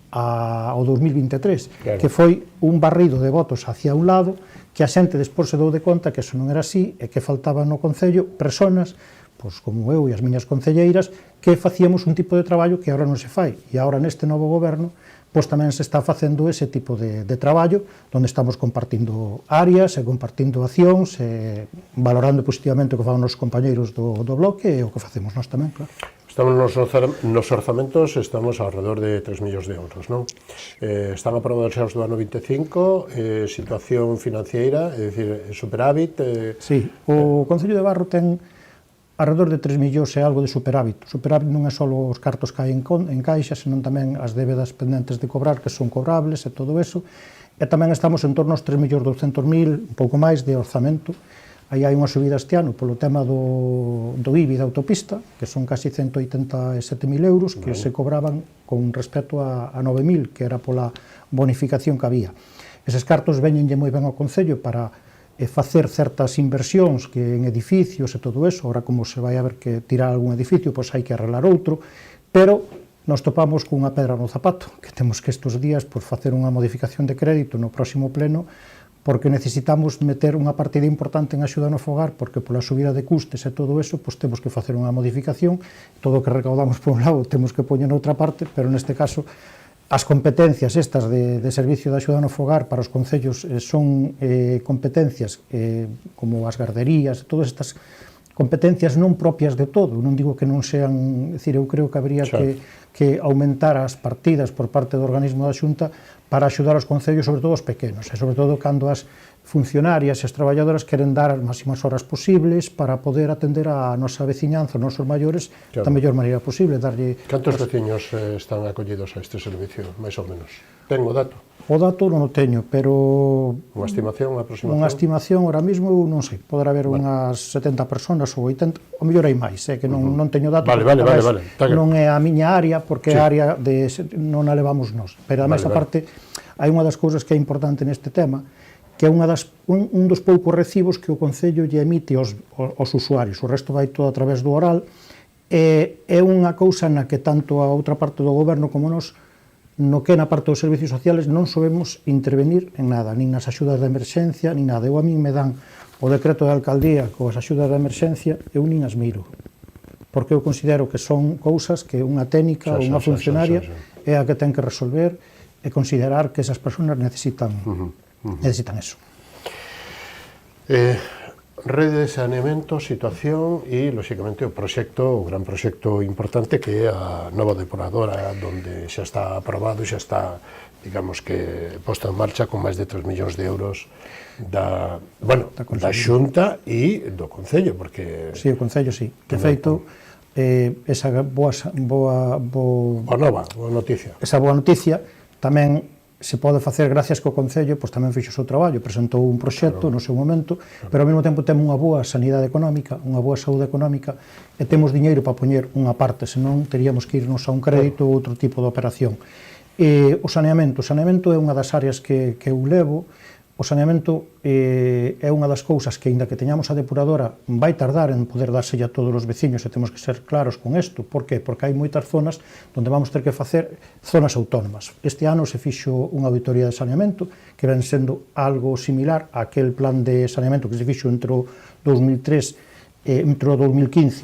[SPEAKER 9] ao 2023, que foi un barrido de votos hacia un lado, que a xente despois se dou de conta que eso non era así, e que faltaban no concello persoas, pois como eu e as miñas concelleiras, que facíamos un tipo de traballo que agora non se fai, e agora neste novo goberno pois tamén se está facendo ese tipo de traballo, onde estamos compartindo áreas e compartindo accións, e valorando positivamente o que fan os compañeiros do bloque e o que facemos nós tamén, claro.
[SPEAKER 6] Estamos nos orzamentos, estamos alrededor de 3 millóns de euros, non? Están aprobados xa os do ano 25, situación financiera, é dicir, superávit...
[SPEAKER 9] Sí, o Concello de Barro ten alrededor de 3 millóns e algo de superávit. O superávit non é só os cartos que hai en caixa, senón tamén as débedas pendentes de cobrar, que son cobrables e todo eso. E tamén estamos en torno aos 3.200.000, un pouco máis de orzamento. Aí hai unha subida este ano polo tema do IBI da autopista, que son casi 187.000 euros, que se cobraban con respecto a 9.000, que era pola bonificación que había. Eses cartos veñenlle moi ben ao Concello para facer certas inversións que en edificios e todo eso, ahora como se vai a ver que tirar algún edificio, pois hai que arreglar outro, pero nos topamos cunha pedra no zapato, que temos que estes días facer unha modificación de crédito no próximo pleno, porque necesitamos meter unha partida importante en axuda no fogar, porque pola subida de custes e todo eso, pois temos que facer unha modificación, todo o que recaudamos por un lado temos que poñer noutra parte, pero neste caso as competencias estas de servicio de axuda no fogar para os concellos son competencias como as garderías, todas estas competencias non propias de todo, non digo que non sean, é dicir, eu creo que habría que aumentar as partidas por parte do organismo da Xunta para axudar os concellos, sobre todo os pequenos, e sobre todo cando as funcionarias e as traballadoras queren dar as máximas horas posibles para poder atender a nosa veciñanza, os nosos maiores, da mellor maneira posible.
[SPEAKER 6] Cantos veciños están acollidos a este servicio, máis ou menos? Ten o dato?
[SPEAKER 9] O dato non o teño, pero...
[SPEAKER 6] Unha estimación, unha aproximación?
[SPEAKER 9] Unha estimación, ahora mesmo, non sei, poderá haber unhas 70 personas ou 80, o mellor hai máis, que non teño dato,
[SPEAKER 6] vale.
[SPEAKER 9] Non é a miña área, porque a área non a levamos nós. Pero, ademais, aparte, hai unha das cousas que é importante neste tema, que é un dos poucos recibos que o Concello lle emite aos usuarios. O resto vai todo a través do oral. É unha cousa na que tanto a outra parte do goberno como nós, no que na parte dos servicios sociales, non sabemos intervenir en nada, nin nas axudas de emerxencia, nin nada. Eu a min me dan o decreto de alcaldía coas axudas de emerxencia, eu nin as miro. Porque eu considero que son cousas que unha técnica ou unha funcionaria é a que ten que resolver e considerar que esas persoas necesitan eso.
[SPEAKER 6] Rede de saneamento, situación e, lóxicamente, o gran proxecto importante que é a nova depuradora, onde xa está aprobado, xa está, digamos que, posta en marcha con máis de 3 millóns de euros da Xunta e do Concello, porque...
[SPEAKER 9] Sí, o Concello, sí. De feito, esa boa
[SPEAKER 6] noticia.
[SPEAKER 9] Esa boa noticia tamén se pode facer gracias que o Concello tamén fixo o seu traballo, presentou un proxecto no seu momento, pero ao mesmo tempo temos unha boa sanidade económica, unha boa saúde económica e temos diñeiro para poñer unha parte, senón teríamos que irnos a un crédito ou outro tipo de operación. O saneamento é unha das áreas que eu levo. O saneamento é unha das cousas que, aínda que teñamos a depuradora, vai tardar en poder dárselle a todos os veciños e temos que ser claros con isto. Por qué? Porque hai moitas zonas onde vamos ter que facer zonas autónomas. Este ano se fixo unha auditoría de saneamento que ven sendo algo similar a aquel plan de saneamento que se fixo entre o 2015 e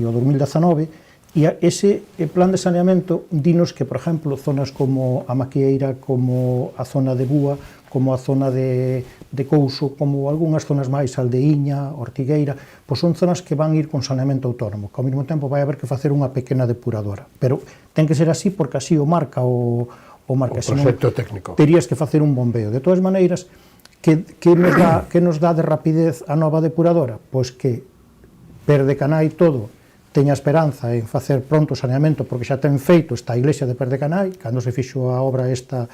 [SPEAKER 9] o 2019, e ese plan de saneamento dinos que, por exemplo, zonas como a Maquieira, como a zona de Búa, como a zona de Couso, como algunhas zonas máis, Aldeiña, Ortigueira, son zonas que van ir con saneamento autónomo, que ao mesmo tempo vai haber que facer unha pequena depuradora. Pero ten que ser así porque así o marca o
[SPEAKER 6] proxecto técnico.
[SPEAKER 9] Terías que facer un bombeo. De todas maneiras, que nos dá de rapidez a nova depuradora? Pois que Perdecanai todo teña esperanza en facer pronto o saneamento, porque xa ten feito esta iglesia de Perdecanai, cando se fixo a obra esta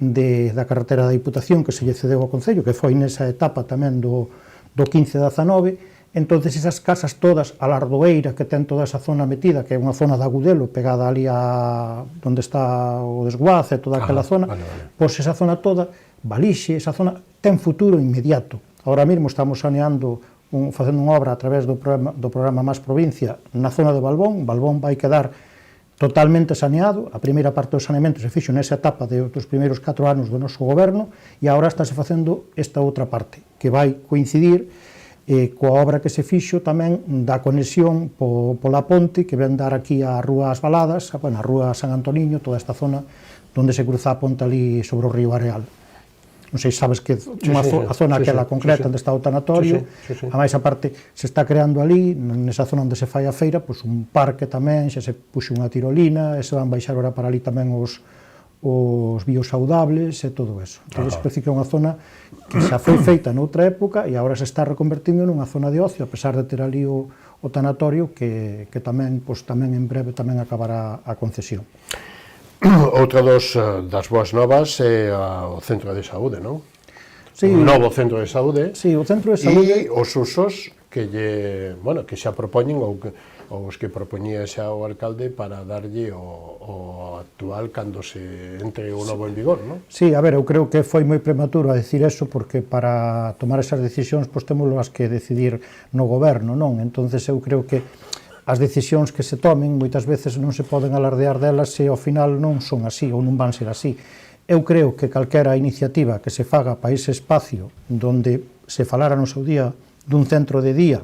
[SPEAKER 9] da carretera da Diputación que se lle cedeu ao Concello, que foi nesa etapa tamén do 15-19, entonces esas casas todas, a Lardoeira, que ten toda esa zona metida, que é unha zona de Agudelo, pegada ali a onde está o desguace, toda aquela zona, pois esa zona toda, Valixe, esa zona, ten futuro inmediato. Ahora mesmo estamos saneando, facendo unha obra a través do programa Más Provincia na zona de Balbón. Balbón vai quedar totalmente saneado. A primeira parte do saneamento se fixo nesa etapa dos primeiros 4 anos do noso goberno e agora estáse facendo esta outra parte, que vai coincidir coa obra que se fixo tamén da conexión pola ponte que ven dar aquí a Rúa As Baladas, a Rúa San Antoniño, toda esta zona onde se cruza a ponte ali sobre o río Areal. Non sei, sabes que a zona aquela concreta onde está o tanatorio, a máis aparte se está creando ali, nesa zona onde se fai a feira, un parque tamén, xa se puxo unha tirolina, e se van baixar ora para ali tamén os biosaudables e todo eso. Entón, parece que é unha zona que xa foi feita noutra época e agora se está reconvertindo nunha zona de ocio, a pesar de ter ali o tanatorio que tamén en breve tamén acabará a concesión.
[SPEAKER 6] Outra das boas novas é o centro de saúde, non? Un novo centro de saúde.
[SPEAKER 9] Sí, o centro de saúde.
[SPEAKER 6] E os usos que xa propoñen ou os que propoñía xa o alcalde para darlle o actual cando se entre o novo en vigor, non?
[SPEAKER 9] Sí, a ver, eu creo que foi moi prematuro a decir eso porque para tomar esas decisións temos que decidir no goberno, non? Entonces eu creo que as decisións que se tomen moitas veces non se poden alardear delas se ao final non son así ou non van ser así. Eu creo que calquera iniciativa que se faga para ese espacio donde se falara no seu día dun centro de día,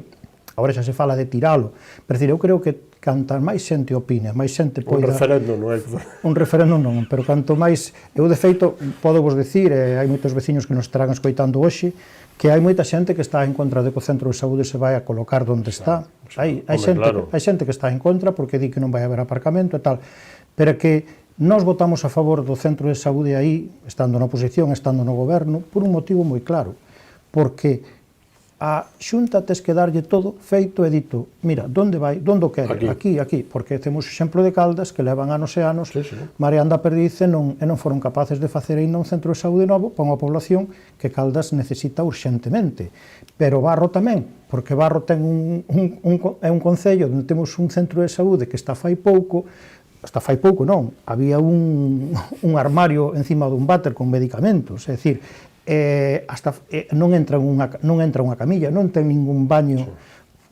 [SPEAKER 9] agora xa se fala de tiralo, pero eu creo que canta máis xente opine, máis xente poida...
[SPEAKER 6] Un referéndum, non é?
[SPEAKER 9] Un referéndum non, pero canto máis... Eu, de feito, podo vos dicir, hai moitos veciños que nos estarán escoitando hoxe, que hai moita xente que está en contra de que o centro de saúde se vai a colocar onde está. Hai xente que está en contra porque di que non vai haber aparcamento e tal, pero que nós votamos a favor do centro de saúde aí, estando na oposición, estando no goberno, por un motivo moi claro, porque a Xunta tes que darlle todo feito e dito, mira, onde vai, onde o quere, aquí, porque temos exemplo de Caldas que levan anos e anos mareando a perdiz e non foron capaces de facer ainda un centro de saúde novo para unha población que Caldas necesita urxentemente. Pero Barro tamén, porque Barro ten é un concello onde temos un centro de saúde que está fai pouco non, había un armario encima dun váter con medicamentos, é dicir, non entra unha camilla, non ten ningún baño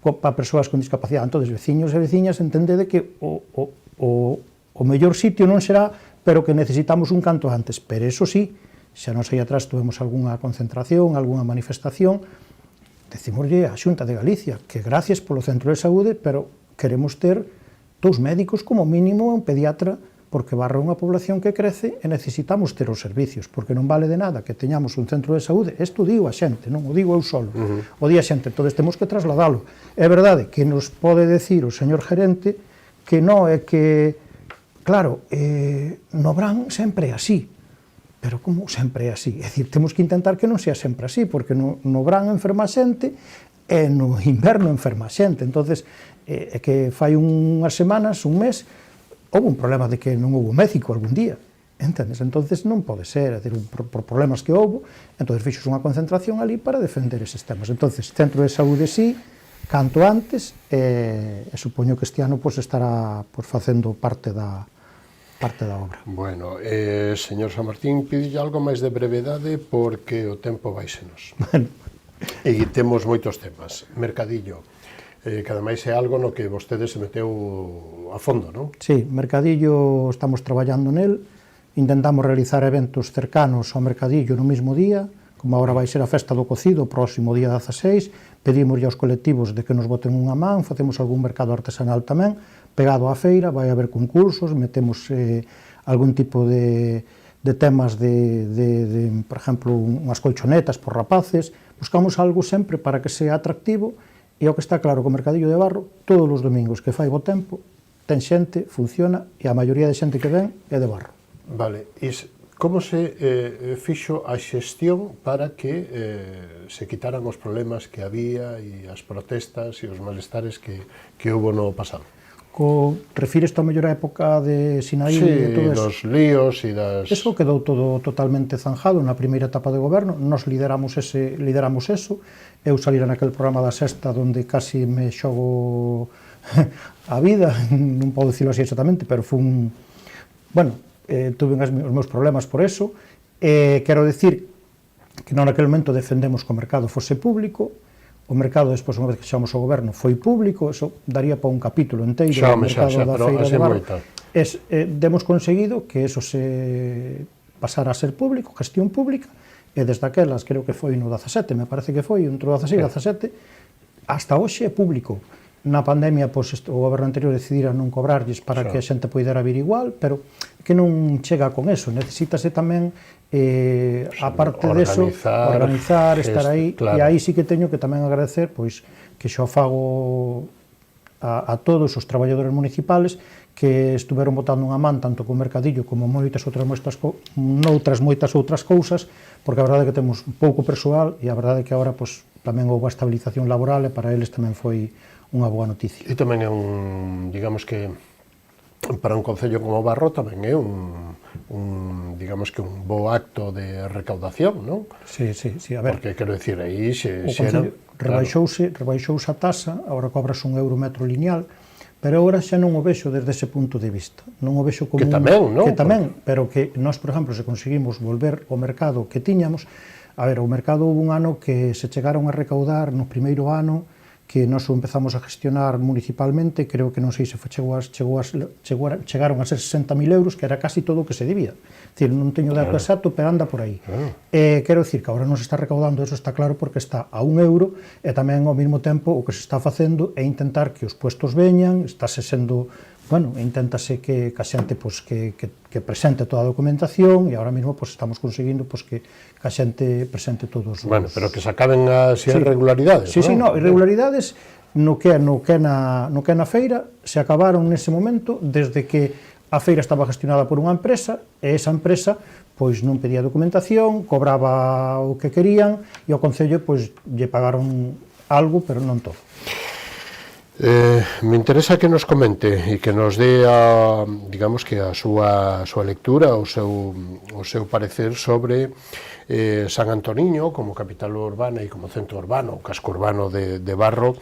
[SPEAKER 9] para persoas con discapacidade. Entón, veciños e veciñas, entendede que o mellor sitio non será, pero que necesitamos un canto antes. Pero eso sí, xa nos aí atrás tuvemos algunha concentración, algunha manifestación, decimoslle á Xunta de Galicia que gracias polo centro de saúde, pero queremos ter 2 médicos como mínimo e un pediatra, porque Barro é unha población que crece e necesitamos ter os servicios, porque non vale de nada que teñamos un centro de saúde, isto digo a xente, non o digo eu solo, o di a xente, entón temos que trasladalo. É verdade que nos pode decir o señor gerente que non é que, claro, no Bran sempre é así, pero como sempre é así? É dicir, temos que intentar que non sea sempre así, porque no Bran enferma xente e no inverno enferma xente, entonces é que fai unhas semanas, un mes, houve un problema de que non houve médico algún día, entendes? Entonces non pode ser, é dicir, por problemas que houve, entonces fixos unha concentración ali para defender eses temas. Entonces, centro de saúde sí, canto antes, e supoño que este ano estará facendo parte da obra.
[SPEAKER 6] Bueno, señor San Martín, pide algo máis de brevedade porque o tempo vaísenos.
[SPEAKER 9] Bueno.
[SPEAKER 6] E temos moitos temas. Mercadillo. Que ademais é algo no que vostede se meteu a fondo, non?
[SPEAKER 9] Sí, Mercadillo estamos traballando nel, intentamos realizar eventos cercanos ao Mercadillo no mesmo día, como agora vai ser a festa do cocido, o próximo día 16, pedimos aos colectivos de que nos boten unha man, facemos algún mercado artesanal tamén, pegado á feira, vai haber concursos, metemos algún tipo de temas por exemplo, unhas colchonetas por rapaces, buscamos algo sempre para que sea atractivo. E o que está claro, que o Mercadillo de Barro, todos os domingos que fai bo tempo, ten xente, funciona, e a maioría de xente que ven é de Barro.
[SPEAKER 6] Vale, e como se fixo a xestión para que se quitaran os problemas que había e as protestas e os malestares que houve no pasado?
[SPEAKER 9] Refires a mellor a época de Sinaí e todo eso?
[SPEAKER 6] Sí, dos líos e das...
[SPEAKER 9] Eso quedou todo totalmente zanjado na primeira etapa de goberno, nos lideramos eso, eu salira naquele programa da Sexta onde casi me xogo a vida, non podo dicilo así exactamente, pero foi tuve os meus problemas por eso, quero decir que non naquele momento defendemos que o mercado fose público, o mercado, despois, unha vez que xamos o goberno, foi público, eso daría para un capítulo inteiro do mercado da Feira de Barro. Demos conseguido que eso se pasara a ser público, gestión pública, e desde aquelas, creo que foi no 17, me parece que foi, entre o 16 e 17, hasta hoxe é público. Na pandemia, o goberno anterior decidira non cobrarlles para que a xente poidera vir igual, pero que non chega con eso, necesítase tamén, a parte deso, organizar, estar aí, e aí sí que teño que tamén agradecer, pois, que xo fago a todos os traballadores municipales que estuveron botando unha man tanto co Mercadillo como noutras moitas outras cousas, porque a verdade é que temos pouco persoal e a verdade é que agora tamén houve a estabilización laboral e para eles tamén foi unha boa noticia.
[SPEAKER 6] E tamén é digamos que, para un concello como Barro tamén é digamos que un bo acto de recaudación, non?
[SPEAKER 9] Sí, a ver.
[SPEAKER 6] Porque, quero dicir, aí
[SPEAKER 9] o concello rebaixouse a tasa, agora cobras €1 metro lineal, pero agora xa non o vexo desde ese punto de vista. Non o vexo como...
[SPEAKER 6] Que tamén, non?
[SPEAKER 9] Que tamén, pero que nós, por exemplo, se conseguimos volver ao mercado que tiñamos, a ver, o mercado houve un ano que se chegaron a recaudar no primeiro ano que nós o empezamos a gestionar municipalmente, creo que non sei se chegaron a ser 60.000 euros, que era casi todo o que se debía. Dicir, non teño dato exacto, pero anda por aí. Quero dicir que agora non se está recaudando, eso está claro, porque está a €1, e tamén ao mesmo tempo o que se está facendo é intentar que os puestos veñan, estáse sendo... inténtase que a xente que presente toda a documentación, e agora mesmo estamos conseguindo que a xente presente todos os...
[SPEAKER 6] Bueno, pero que se acaben as irregularidades,
[SPEAKER 9] non? Sí, irregularidades no que é na feira se acabaron nese momento desde que A feira estaba gestionada por unha empresa e esa empresa pois non pedía documentación, cobraba o que querían e ao Concello pois lle pagaron algo, pero non todo.
[SPEAKER 6] Me interesa que nos comente e que nos dé digamos que a súa lectura, o seu parecer sobre San Antoniño como capital urbana e como centro urbano, casco urbano de Barro,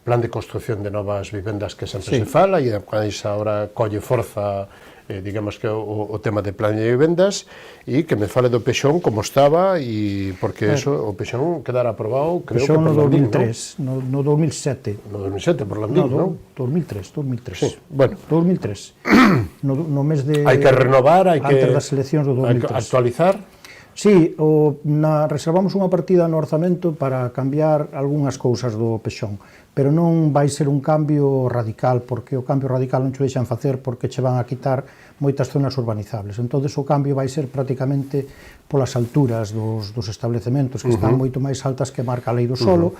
[SPEAKER 6] plan de construción de novas vivendas que sempre se fala e ademais agora colle forza digamos que o tema de plan de vivendas e que me fale do Pexón como estaba e porque eso, o Pexón quedara aprobado creo
[SPEAKER 9] Pexón
[SPEAKER 6] que
[SPEAKER 9] no
[SPEAKER 6] por Landín,
[SPEAKER 9] 2003, no 2007.
[SPEAKER 6] No 2007, por Landín, non?
[SPEAKER 9] 2003.
[SPEAKER 6] Sí, bueno.
[SPEAKER 9] 2003. No mes de...
[SPEAKER 6] Hai que renovar, hai que...
[SPEAKER 9] Antes das eleccións do 2003.
[SPEAKER 6] Actualizar.
[SPEAKER 9] Sí, reservamos unha partida no orzamento para cambiar algunhas cousas do Pexón, pero non vai ser un cambio radical, porque o cambio radical non che deixan facer porque che van a quitar moitas zonas urbanizables. Entón, o cambio vai ser prácticamente polas alturas dos establecementos, que están moito máis altas que marca a lei do solo.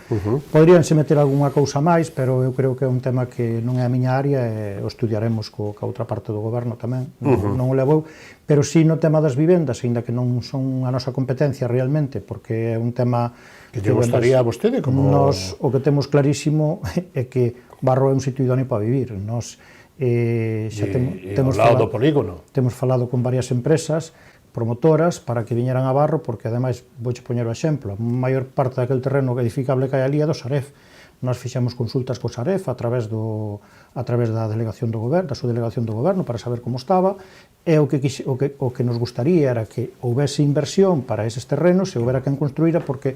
[SPEAKER 9] Poderíanse meter algunha cousa máis, pero eu creo que é un tema que non é a miña área e o estudiaremos ca outra parte do goberno tamén, non o levou, pero sí no tema das vivendas, ainda que non son a nosa competencia realmente, porque é un tema
[SPEAKER 6] que lle gustaría a vostede como...
[SPEAKER 9] Nos, o que temos clarísimo é que Barro é un sitio idóneo para vivir. Nos,
[SPEAKER 6] temos falado do polígono.
[SPEAKER 9] Temos falado con varias empresas promotoras para que viñeran a Barro, porque ademais, vouche poñer o exemplo, a maior parte daquele terreno edificable que hai ali é do Saref. Nós fixemos consultas co Saref a través da delegación do goberno, da súa delegación do goberno, para saber como estaba, e o que nos gustaría era que houvese inversión para eses terrenos e houbera quen construíra, porque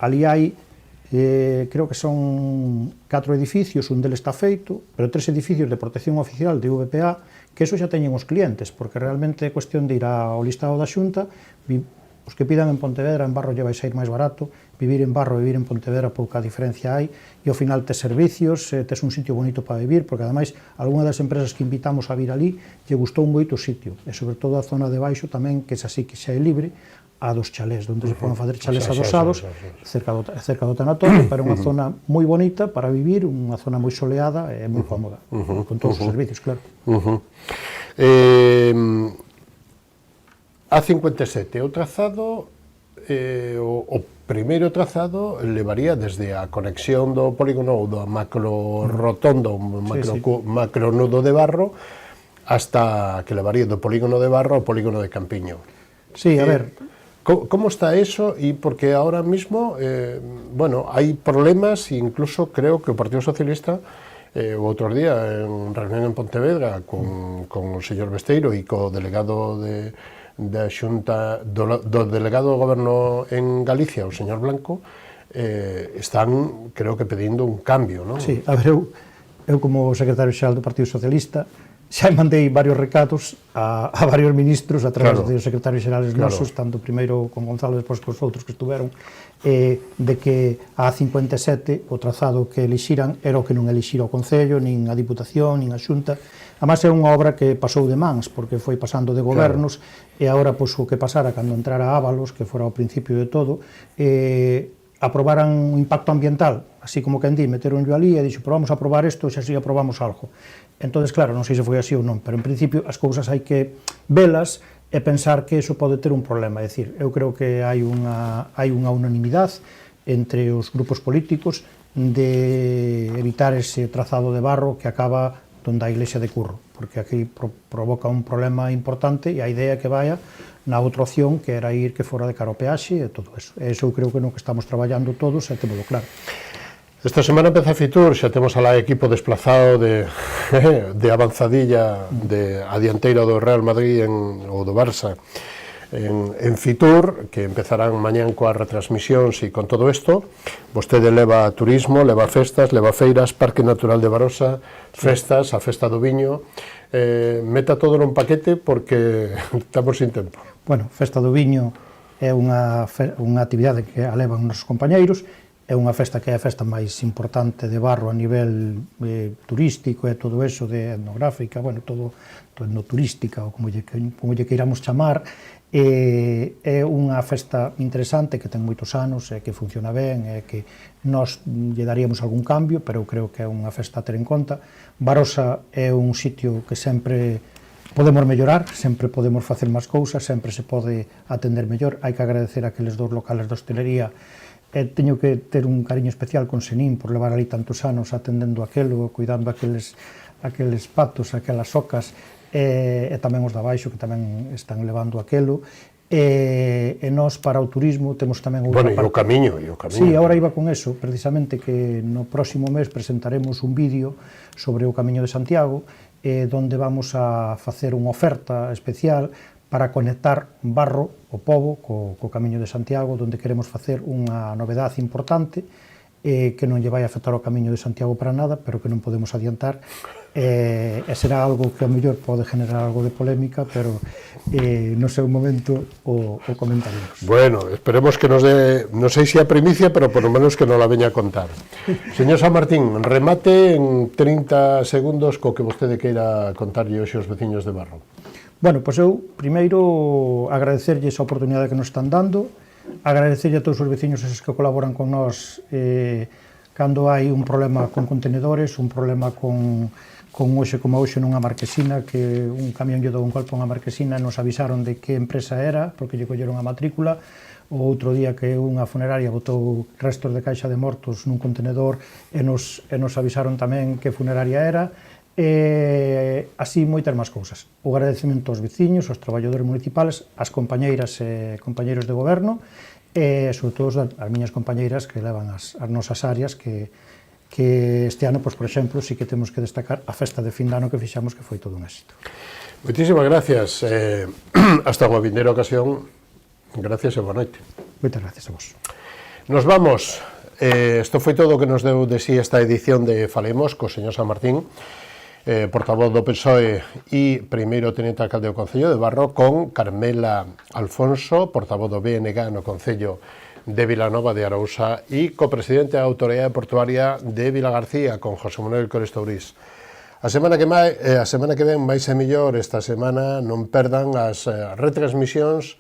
[SPEAKER 9] ali hai, creo que son 4 edificios, un deles está feito, pero 3 edificios de protección oficial de VPA, que eso xa teñen os clientes, porque realmente é cuestión de ir ao listado da Xunta, os que pidan en Pontevedra, en Barro lle vai sair máis barato, vivir en Barro e vivir en Pontevedra pouca diferencia hai, e ao final tes servicios, tes un sitio bonito para vivir, porque ademais, algunha das empresas que invitamos a vir ali, lle gustou moito o sitio, e sobre todo a zona de baixo tamén, que é así que xa é libre, a dos chalés, onde se poden facer chalés adosados, cerca do tanatorio, pero é unha zona moi bonita para vivir, unha zona moi soleada e moi cómoda, con todos os servicios, claro.
[SPEAKER 6] A57, o trazado, o primeiro trazado levaría desde a conexión do polígono ou da macro rotonda, macro nudo de Barro, hasta que levaría do polígono de Barro ao polígono de Campiño.
[SPEAKER 9] Sí, a ver...
[SPEAKER 6] ¿Cómo está eso? Y porque ahora mismo, bueno, hay problemas, incluso creo que el Partido Socialista, outro día, en reunión en Pontevedra, con o señor Besteiro e co delegado da Xunta, do delegado do Goberno en Galicia, o señor Blanco, están, creo que, pedindo un cambio, non?
[SPEAKER 9] Sí, a ver, eu como secretario xeral do Partido Socialista, xa mandei varios recados a varios ministros a través dos secretarios xerales nosos, tanto primeiro con Gonzalo, despois cos outros que estuveron, de que a A57, o trazado que elixiran, era o que non elixira o Concello, nin a Diputación, nin a Xunta. Además, é unha obra que pasou de mans, porque foi pasando de gobernos, e agora, pois, o que pasara cando entrara Ábalos, que fora o principio de todo, aprobaran un impacto ambiental, así como quen di, meteronlo ali e dixo, pero vamos a aprobar isto, xa si aprobamos algo. Entón, claro, non sei se foi así ou non, pero en principio as cousas hai que velas e pensar que iso pode ter un problema. É dicir, eu creo que hai unha unanimidade entre os grupos políticos de evitar ese trazado de Barro que acaba donde a iglesia de Curro, porque aquí provoca un problema importante e a idea é que vaya na outra opción que era ir que fora de cara ao peaxe e todo eso. E iso eu creo que no que estamos traballando todos e témolo claro.
[SPEAKER 6] Esta semana empeza Fitur, xa temos alá equipo desplazado de avanzadilla a dianteira do Real Madrid ou do Barça en Fitur, que empezarán mañán coas retransmisións e con todo isto. Vostede leva turismo, leva festas, leva feiras, Parque Natural de Barosa, festas, a Festa do Viño, meta todo nun paquete porque estamos sin tempo.
[SPEAKER 9] Bueno, Festa do Viño é unha actividade que a levan os compañeiros, é unha festa que é a festa máis importante de Barro a nivel turístico e todo eso de etnográfica, bueno, todo etnoturística ou como lle queiramos chamar, é unha festa interesante que ten moitos anos e que funciona ben e que nós lle daríamos algún cambio, pero eu creo que é unha festa a ter en conta. Barosa é un sitio que sempre Podemos mellorar, sempre podemos facer máis cousas, sempre se pode atender mellor. Hai que agradecer a aqueles dous locales de hostelería. Teño que ter un cariño especial con Senín por levar ali tantos anos atendendo aquelo, cuidando aqueles patos, aquelas ocas, e tamén os de abaixo que tamén están levando aquelo. E nós para o turismo temos tamén outra
[SPEAKER 6] parte. Bueno, e o camiño.
[SPEAKER 9] Sí, agora iba con eso, precisamente que no próximo mes presentaremos un vídeo sobre o Camiño de Santiago, donde vamos a facer unha oferta especial para conectar Barro, o Pobo, co Camiño de Santiago, donde queremos facer unha novedade importante que non lle vai afectar ao Camiño de Santiago para nada, pero que non podemos adiantar, e será algo que a mellor pode generar algo de polémica, pero no seu momento o comentaremos.
[SPEAKER 6] Bueno, esperemos que nos dé, non sei se a primicia, pero por lo menos que nos la veña a contar. Señor San Martín, remate en 30 segundos co que vostede queira contarlle hoxe aos veciños de Barro.
[SPEAKER 9] Bueno, pois eu primeiro agradecerlles a oportunidade que nos están dando, agradecerlle a todos os veciños eses que colaboran con nós cando hai un problema con contenedores, un problema con hoxe como hoxe nunha marquesina, que un camión lle dou un golpe a unha marquesina e nos avisaron de que empresa era, porque lle colleron a matrícula. O outro día que unha funeraria botou restos de caixa de mortos nun contenedor e nos avisaron tamén que funeraria era. Así moitas máis cousas. O agradecemento aos veciños, aos traballadores municipales, ás compañeiras e compañeiros de goberno e, sobre todo, as miñas compañeiras que levan as nosas áreas que este ano, por exemplo, sí que temos que destacar a festa de fin de ano que fixamos, que foi todo un éxito.
[SPEAKER 6] Moitísimas gracias. Hasta unha vindeira ocasión. Gracias e boa noite.
[SPEAKER 9] Moitas gracias a vos.
[SPEAKER 6] Nos vamos. Isto foi todo o que nos deu de sí esta edición de Falemos co señor San Martín, portavoz do PSOE e primeiro tenente alcalde do Concello de Barro, con Carmela Alfonso, portavoz do BNG no Concello de Vilanova de Arousa, e copresidente da Autoridade Portuaria de Vilagarcía, con José Manuel Corestourís. A semana que ven, máis e mellor, esta semana non perdan as retransmisións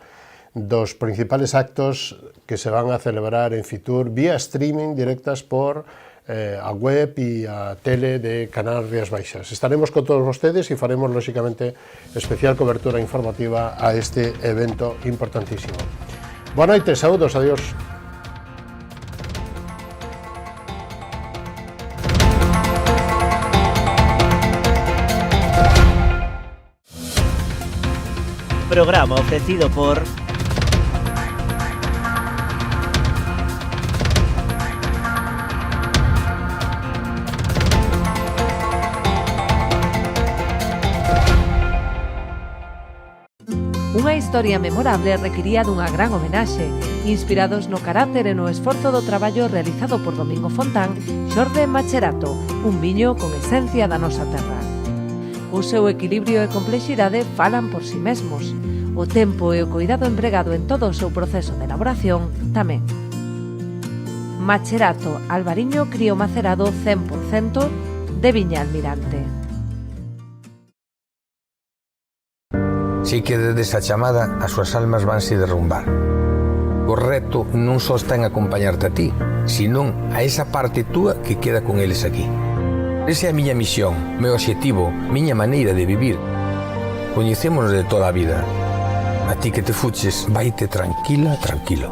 [SPEAKER 6] dos principales actos que se van a celebrar en Fitur vía streaming directas por a web e a tele de Canal Rías Baixas. Estaremos con todos vostedes e faremos, lóxicamente, especial cobertura informativa a este evento importantísimo. Boa noite, saúdos, adiós.
[SPEAKER 1] Programa ofrecido por
[SPEAKER 3] Unha historia memorable requiría dunha gran homenaxe, inspirados no carácter e no esforzo do traballo realizado por Domingo Fontán, xorde Macherato, un viño con esencia da nosa terra. O seu equilibrio e complexidade falan por si mesmos. O tempo e o cuidado empregado en todo o seu proceso de elaboración tamén. Macherato, albariño crío macerado 100% de Viña Almirante.
[SPEAKER 4] Si que desde esa chamada as súas almas vanse derrumbar. O reto non só está en acompañarte a ti, senón a esa parte túa que queda con eles aquí. Esa é a miña misión, meu obxectivo, miña maneira de vivir. Coñecémonos de toda a vida. A ti que te fuches, vaite tranquila, tranquilo.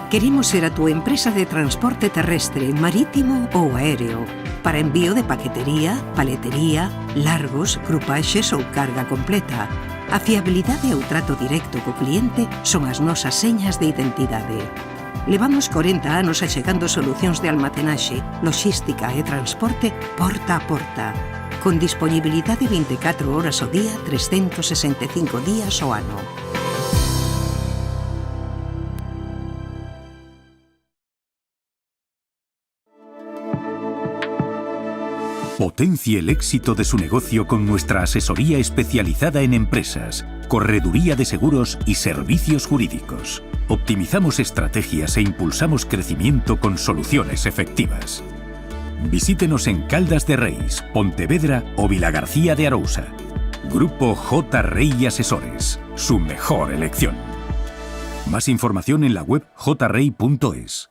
[SPEAKER 5] Queremos ser a túa empresa de transporte terrestre, marítimo ou aéreo, para envío de paquetería, paletería, largos, grupaxes ou carga completa. A fiabilidade e o trato directo co cliente son as nosas señas de identidade. Levamos 40 anos achegando solucións de almacenaxe, logística e transporte porta a porta, con disponibilidade 24 horas ao día, 365 días ao ano.
[SPEAKER 2] Potencie el éxito de su negocio con nuestra asesoría especializada en empresas, correduría de seguros y servicios jurídicos. Optimizamos estrategias e impulsamos crecimiento con soluciones efectivas. Visítenos en Caldas de Reis, Pontevedra o Vilagarcía de Arousa. Grupo J. Rey Asesores, su mejor elección. Más información en la web jrey.es.